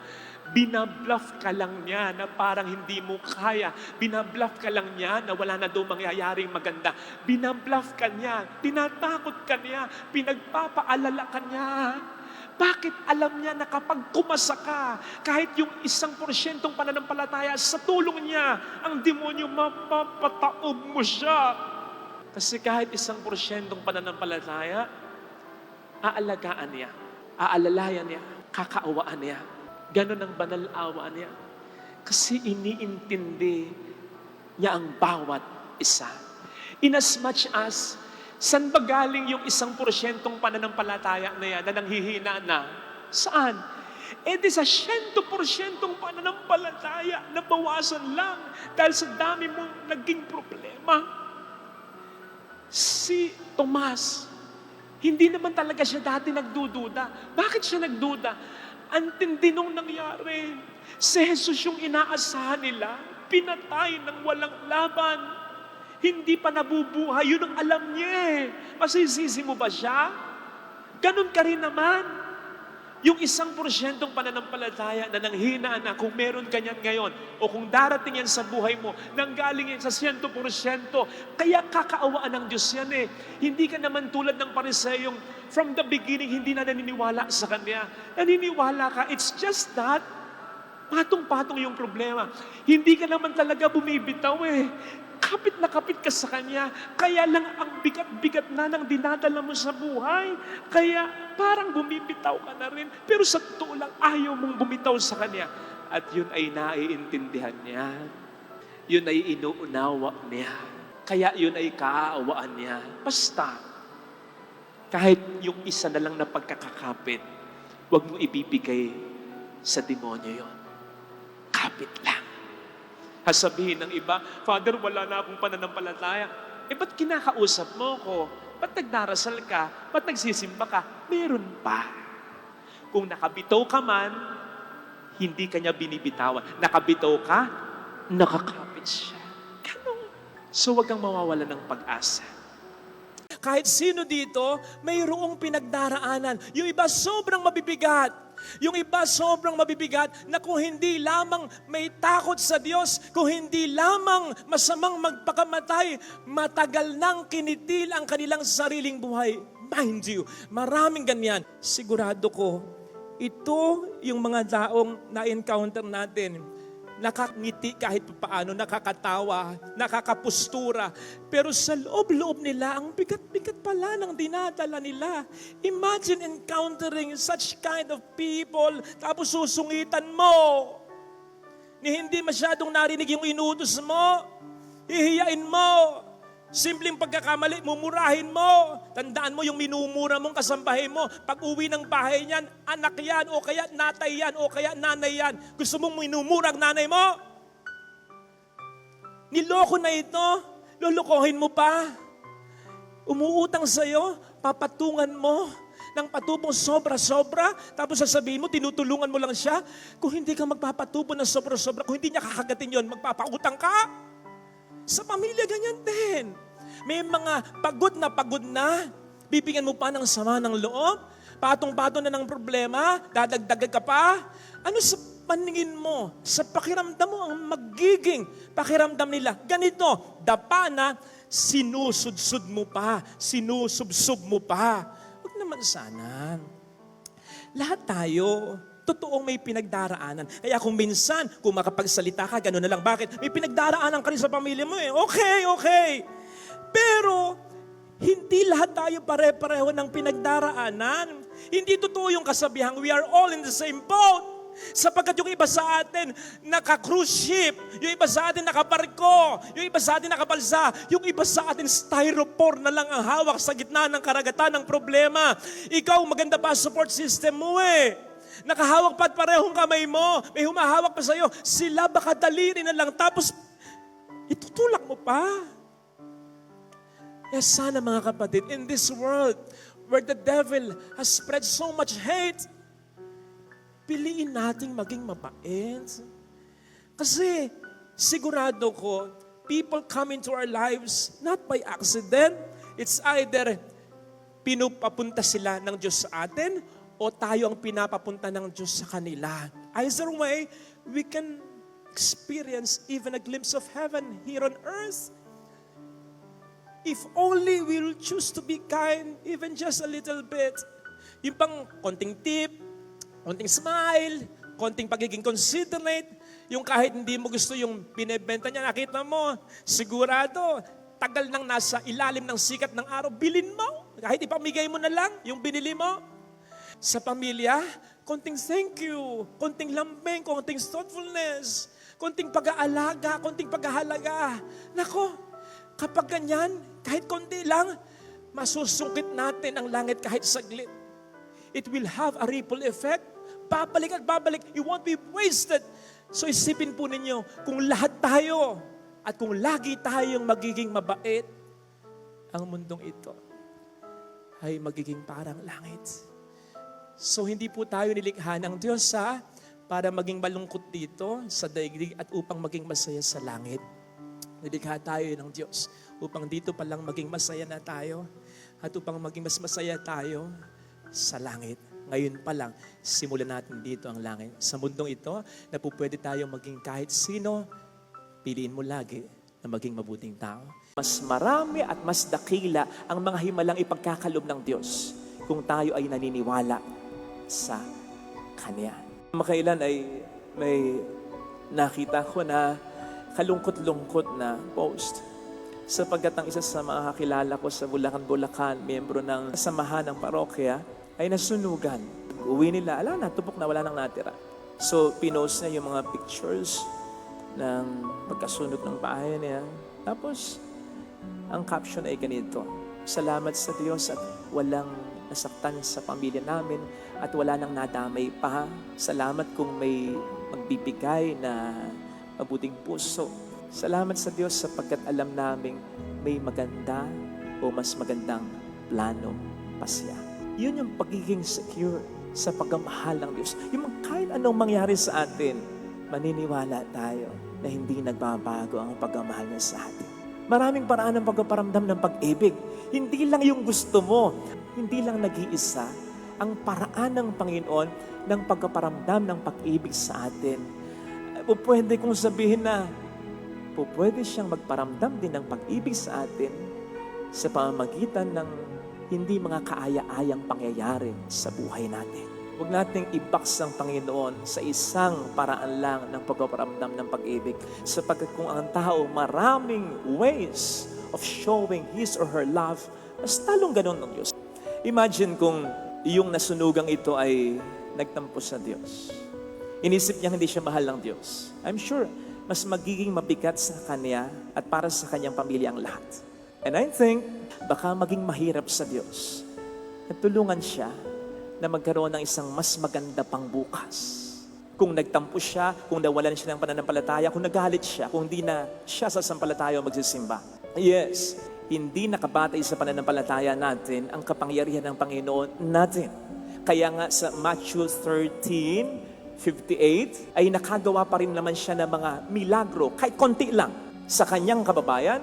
Binabluff ka lang niya na parang hindi mo kaya. Binabluff ka lang niya na wala na daw mangyayaring maganda. Binabluff ka niya, tinatakot ka niya, pinagpapaalala ka niya. Bakit alam niya na kapag kumasa ka, kahit yung 1% pananampalataya, sa tulong niya, ang demonyo mapapataob mo siya. Kasi kahit 1% pananampalataya, aalagaan niya, aalalayan niya, kakaawaan niya. Ganon ang banal awa niya. Kasi iniintindi niya ang bawat isa. Inasmuch as, saan ba galing yung 1% pananampalataya na yan na nanghihina na? Saan? Di sa 100% pananampalataya na bawasan lang dahil sa dami mong naging problema. Si Tomas, hindi naman talaga siya dati nagdududa. Bakit siya nagduda? Ang tindi nung nangyari. Si Jesus yung inaasahan nila, pinatay ng walang laban. Hindi pa nabubuhay. Yun ang alam niya Masisisi mo ba siya? Ganun ka rin naman. Yung 1% pananampalataya na nanghina na kung meron ka niyan ngayon o kung darating yan sa buhay mo, nanggaling yan sa 100%, kaya kakaawaan ng Diyos yan Hindi ka naman tulad ng Pariseyong from the beginning, hindi na naniniwala sa Kanya. Naniniwala ka, it's just that, patong-patong yung problema. Hindi ka naman talaga bumibitaw kapit na kapit ka sa Kanya. Kaya lang ang bigat-bigat na ng dinadala mo sa buhay. Kaya parang bumibitaw ka na rin. Pero sa totoo lang, ayaw mong bumitaw sa Kanya. At yun ay naiintindihan niya. Yun ay inuunawa niya. Kaya yun ay kaaawaan niya. Basta, kahit yung isa na lang na pagkakakapit, huwag mo ibibigay sa demonyo yun. Kapit lang. Sasabihin ng iba, Father, wala na akong pananampalataya. Ba't kinakausap mo ko? Ba't nagdarasal ka? Ba't nagsisimba ka? Meron pa. Kung nakabitaw ka man, hindi kanya binibitawan. Nakabitaw ka, nakakapit siya. Ganun. So wag kang mawawala ng pag-asa. Kahit sino dito, mayroong pinagdaraanan. Yung iba sobrang mabibigat. Yung iba sobrang mabibigat na kung hindi lamang may takot sa Diyos, kung hindi lamang masamang magpakamatay, matagal nang kinitil ang kanilang sariling buhay. Mind you, maraming ganyan. Sigurado ko, ito yung mga taong na-encounter natin. Nakangiti kahit paano, nakakatawa, nakakapustura. Pero sa loob-loob nila, ang bigat-bigat pala ng dinadala nila. Imagine encountering such kind of people, tapos susungitan mo. Ni hindi masyadong narinig yung inutos mo. Hihiyain mo. Simpleng pagkakamali, mumurahin mo. Tandaan mo yung minumura mong kasambahay mo. Pag uwi ng bahay niyan, anak yan, o kaya natay yan, o kaya nanay yan. Gusto mong minumura ang nanay mo? Niloko na ito, lulukohin mo pa. Umuutang sa'yo, papatungan mo ng patubong sobra-sobra, tapos sasabihin mo, tinutulungan mo lang siya. Kung hindi ka magpapatubo ng sobra-sobra, kung hindi niya kakagatin yon, magpapautang ka. Sa pamilya, ganyan din. May mga pagod na, bibigyan mo pa ng sama ng loob, patong-patong na ng problema, dadagdagan ka pa. Ano sa paningin mo, sa pakiramdam mo, ang magiging pakiramdam nila? Ganito, dapa na, sinusudsud mo pa, sinusubsub mo pa. Huwag naman sana. Lahat tayo, totoong may pinagdaraanan. Kaya kung minsan, kung makapagsalita ka, gano'n na lang. Bakit? May pinagdaraanan ka rin sa pamilya mo eh. Okay. Pero, hindi lahat tayo pare-pareho ng pinagdaraanan. Hindi totoo yung kasabihang, we are all in the same boat. Sapagkat yung iba sa atin naka-cruise ship, yung iba sa atin nakabarko, yung iba sa atin nakabalsa, yung iba sa atin styrofoam na lang ang hawak sa gitna ng karagatan ng problema. Ikaw, maganda pa support system mo eh. Nakahawak pa at parehong kamay mo. May humahawak pa sa'yo. Sila baka daliri na lang. Tapos, itutulak mo pa. Kaya sana mga kapatid, in this world where the devil has spread so much hate, piliin nating maging mabait. Kasi, sigurado ko, people come into our lives not by accident. It's either pinupapunta sila ng Diyos sa atin o tayo ang pinapapunta ng Diyos sa kanila. Either way, we can experience even a glimpse of heaven here on earth. If only we will choose to be kind, even just a little bit. Yung pang konting tip, konting smile, konting pagiging considerate, yung kahit hindi mo gusto yung binebenta niya, nakita mo, sigurado, tagal nang nasa ilalim ng sikat ng araw, bilin mo. Kahit ipamigay mo na lang yung binili mo. Sa pamilya, konting thank you, konting lambing, konting thoughtfulness, konting pag-aalaga, konting paghahalaga. Nako, kapag ganyan, kahit konti lang, masusungkit natin ang langit kahit saglit. It will have a ripple effect. Babalik at babalik. It won't be wasted. So isipin po ninyo, kung lahat tayo at kung lagi tayong magiging mabait, ang mundong ito ay magiging parang langit. So hindi po tayo nilikha ng Diyos para maging malungkot dito sa daigdig at upang maging masaya sa langit. Nilikha tayo ng Diyos upang dito pa lang maging masaya na tayo at upang maging mas masaya tayo sa langit. Ngayon pa lang, simulan natin dito ang langit. Sa mundong ito, na po pwede tayong maging kahit sino, piliin mo lagi na maging mabuting tao. Mas marami at mas dakila ang mga himalang ipagkakalob ng Diyos kung tayo ay naniniwala sa Kanya. Makailan ay may nakita ko na kalungkot-lungkot na post. sapagkat ang isa sa mga kakilala ko sa Bulacan, miyembro ng samahan ng parokya, ay nasunugan. Uwi nila, ala na, tupok na, wala nang natira. So, pinost niya yung mga pictures ng pagkasunog ng bahay niya. Tapos, ang caption ay ganito, "Salamat sa Diyos at walang nasaktan sa pamilya namin at wala nang nadamay pa. Salamat kung may magbibigay na mabuting puso. Salamat sa Diyos sapagkat alam naming may maganda o mas magandang plano pa siya." Yun yung pagiging secure sa pagmamahal ng Diyos. Yung kahit anong mangyari sa atin, maniniwala tayo na hindi nagbabago ang pagmamahal niya sa atin. Maraming paraan ng pagpaparamdam ng pag-ibig. Hindi lang yung gusto mo, hindi lang nag-iisa ang paraan ng Panginoon ng pagpaparamdam ng pag-ibig sa atin. Pwede kong sabihin na pwede siyang magparamdam din ng pag-ibig sa atin sa pamamagitan ng hindi mga kaaya-ayang pangyayari sa buhay natin. Huwag nating i-box ang Panginoon sa isang paraan lang ng pagpaparamdam ng pag-ibig. Sapagkat kung ang tao maraming ways of showing his or her love, mas talong ganun ng Diyos. Imagine kung yung nasunugang ito ay nagtampo sa Diyos. Inisip niya hindi siya mahal ng Diyos. I'm sure, mas magiging mabigat sa kanya at para sa kanyang pamilya ang lahat. And I think, baka maging mahirap sa Diyos at tulungan siya na magkaroon ng isang mas maganda pang bukas. Kung nagtampo siya, kung nawalan siya ng pananampalataya, kung nagalit siya, kung hindi na siya sa sampalataya o magsisimba. Yes, hindi nakabatay sa pananampalataya natin ang kapangyarihan ng Panginoon natin. Kaya nga sa Matthew 13:58 ay nakagawa pa rin naman siya ng mga milagro, kahit konti lang, sa kanyang kababayan,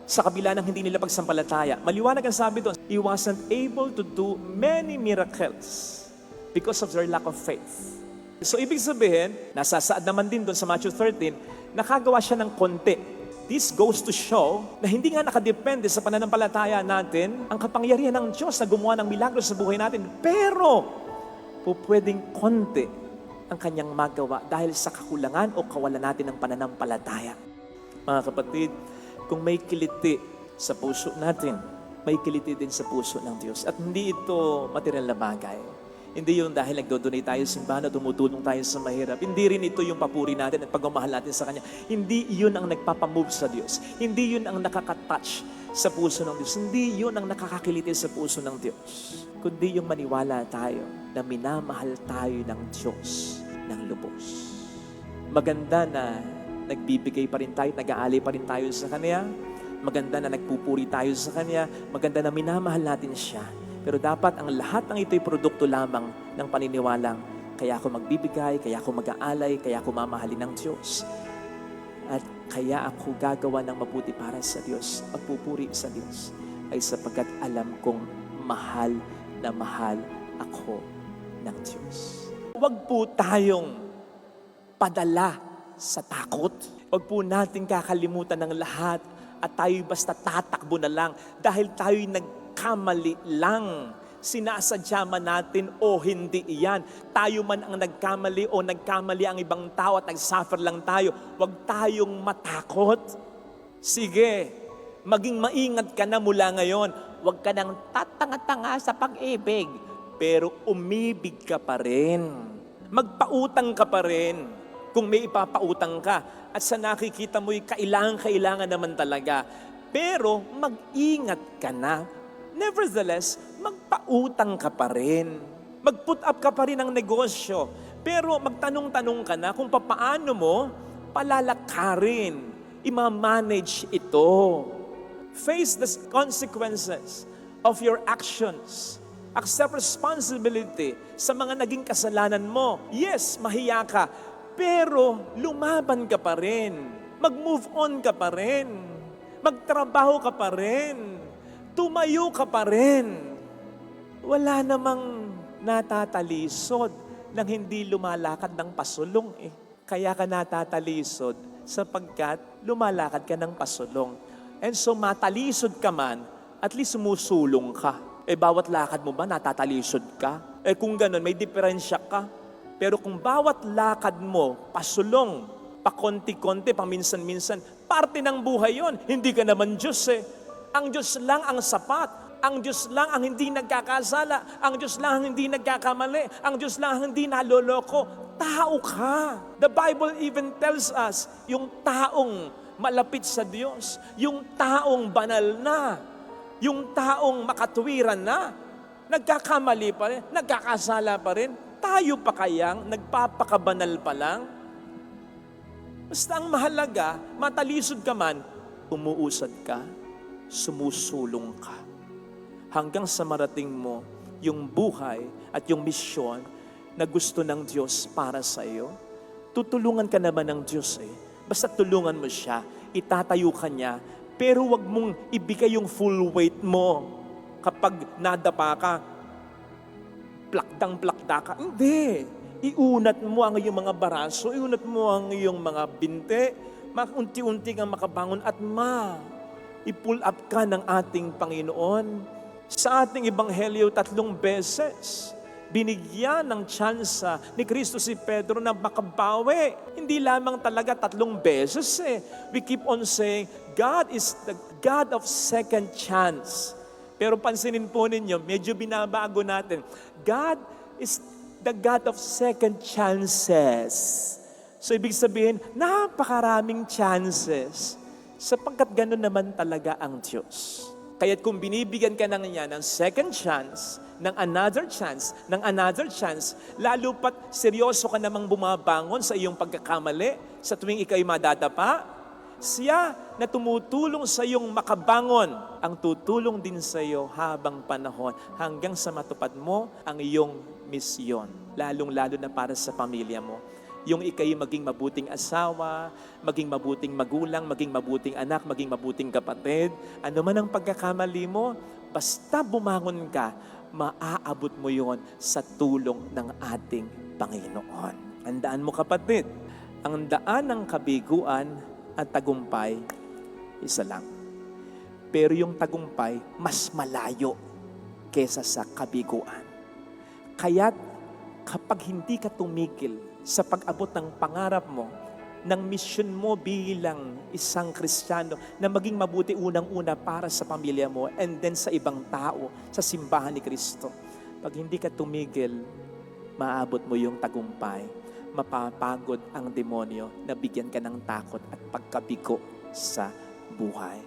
sa kabila ng hindi nila pagsampalataya. Maliwanag ang sabi doon, he wasn't able to do many miracles because of their lack of faith. So ibig sabihin, nasasaad naman din doon sa Matthew 13, nakagawa siya ng konti. This goes to show na hindi nga nakadepende sa pananampalataya natin ang kapangyarihan ng Diyos na gumawa ng milagro sa buhay natin. Pero, pwedeng konti ang kanyang magawa dahil sa kakulangan o kawalan natin ng pananampalataya. Mga kapatid, kung may kiliti sa puso natin, may kiliti din sa puso ng Diyos. At hindi ito material na bagay. Hindi yun dahil nagdodonate tayo sa simbahan o tumutulong tayo sa mahirap. Hindi rin ito yung papuri natin at pagmamahal natin sa Kanya. Hindi yun ang nagpapamove sa Diyos. Hindi yun ang nakakatouch sa puso ng Diyos. Hindi yun ang nakakakiliti sa puso ng Diyos. Kundi yung maniwala tayo na minamahal tayo ng Diyos ng lubos. Maganda na nagbibigay pa rin tayo, nag-aali pa rin tayo sa Kanya. Maganda na nagpupuri tayo sa Kanya. Maganda na minamahal natin siya. Pero dapat ang lahat ng ito'y produkto lamang ng paniniwalang kaya ako magbibigay, kaya ako mag-aalay, kaya ako mamahalin ng Diyos. At kaya ako gagawa ng mabuti para sa Diyos, pagpupuri sa Diyos, ay sapagkat alam kong mahal na mahal ako ng Diyos. Huwag po tayong padala sa takot. Huwag po natin kakalimutan ng lahat at tayo basta tatakbo na lang dahil tayo'y nagkamali lang. Sinasadya man natin o hindi iyan. Tayo man ang nagkamali o nagkamali ang ibang tao at nagsuffer lang tayo. Huwag tayong matakot. Sige, maging maingat ka na mula ngayon. Huwag ka nang tatanga-tanga sa pag-ibig. Pero umibig ka pa rin. Magpautang ka pa rin kung may ipapautang ka. At sa nakikita mo'y kailangan naman talaga. Pero mag-ingat ka na. Nevertheless, magpautang ka pa rin. Mag-put up ka pa rin ng negosyo. Pero magtanong-tanong ka na kung paano mo palalakarin, ima-manage ito. Face the consequences of your actions. Accept responsibility sa mga naging kasalanan mo. Yes, mahiya ka, pero lumaban ka pa rin. Mag-move on ka pa rin. Magtrabaho ka pa rin. Tumayo ka pa rin. Wala namang natatalisod nang hindi lumalakad ng pasulong eh. Kaya ka natatalisod sapagkat lumalakad ka ng pasulong. And so matalisod ka man, at least sumusulong ka. Eh bawat lakad mo ba natatalisod ka? Eh kung ganun, may diferensya ka. Pero kung bawat lakad mo, pasulong, pakonti-konti, paminsan-minsan, Parte ng buhay yon. Hindi ka naman Diyos eh. Ang Diyos lang ang sapat. Ang Diyos lang ang hindi nagkakasala. Ang Diyos lang ang hindi nagkakamali. Ang Diyos lang ang hindi naloloko. Tao ka. The Bible even tells us, yung taong malapit sa Diyos, yung taong banal na, yung taong makatuwiran na, nagkakamali pa rin, nagkakasala pa rin, tayo pa kayang nagpapakabanal pa lang? Basta ang mahalaga, matalisod ka man, umuusad ka, sumusulong ka. Hanggang sa marating mo yung buhay at yung misyon na gusto ng Diyos para sa iyo. Tutulungan ka naman ng Diyos eh. Basta tulungan mo siya, itatayo ka niya, pero wag mong ibigay yung full weight mo. Kapag nadapa ka, plakdang-plakda ka. Hindi. Iunat mo ang iyong mga baraso, iunat mo ang iyong mga binte, unti-unti kang makabangon at i-pull up ka ng ating Panginoon. Sa ating Ebanghelyo, 3 beses, binigyan ng tsansa ni Kristo si Pedro na makabawi. Hindi lamang talaga 3 beses eh. We keep on saying, God is the God of second chance. Pero pansinin po ninyo, medyo binabago natin. God is the God of second chances. So ibig sabihin, napakaraming chances. Sapagkat gano'n naman talaga ang Diyos. Kaya't kung binibigyan ka na niya ng second chance, ng another chance, lalo pat seryoso ka namang bumabangon sa iyong pagkakamali, sa tuwing ikaw'y madadapa, siya na tumutulong sa iyong makabangon, ang tutulong din sa iyo habang panahon, hanggang sa matupad mo ang iyong misyon, lalong-lalo na para sa pamilya mo. Yung ikay maging mabuting asawa, maging mabuting magulang, maging mabuting anak, maging mabuting kapatid, ano man ang pagkakamali mo, basta bumangon ka, maaabot mo yon sa tulong ng ating Panginoon. Andaan mo kapatid, ang daan ng kabiguan at tagumpay, isa lang. Pero yung tagumpay, mas malayo kesa sa kabiguan. Kaya't kapag hindi ka tumigil sa pag-abot ng pangarap mo, ng misyon mo bilang isang Kristiyano na maging mabuti unang-una para sa pamilya mo and then sa ibang tao, sa simbahan ni Kristo. Pag hindi ka tumigil, maabot mo yung tagumpay. Mapapagod ang demonyo na bigyan ka ng takot at pagkabigo sa buhay.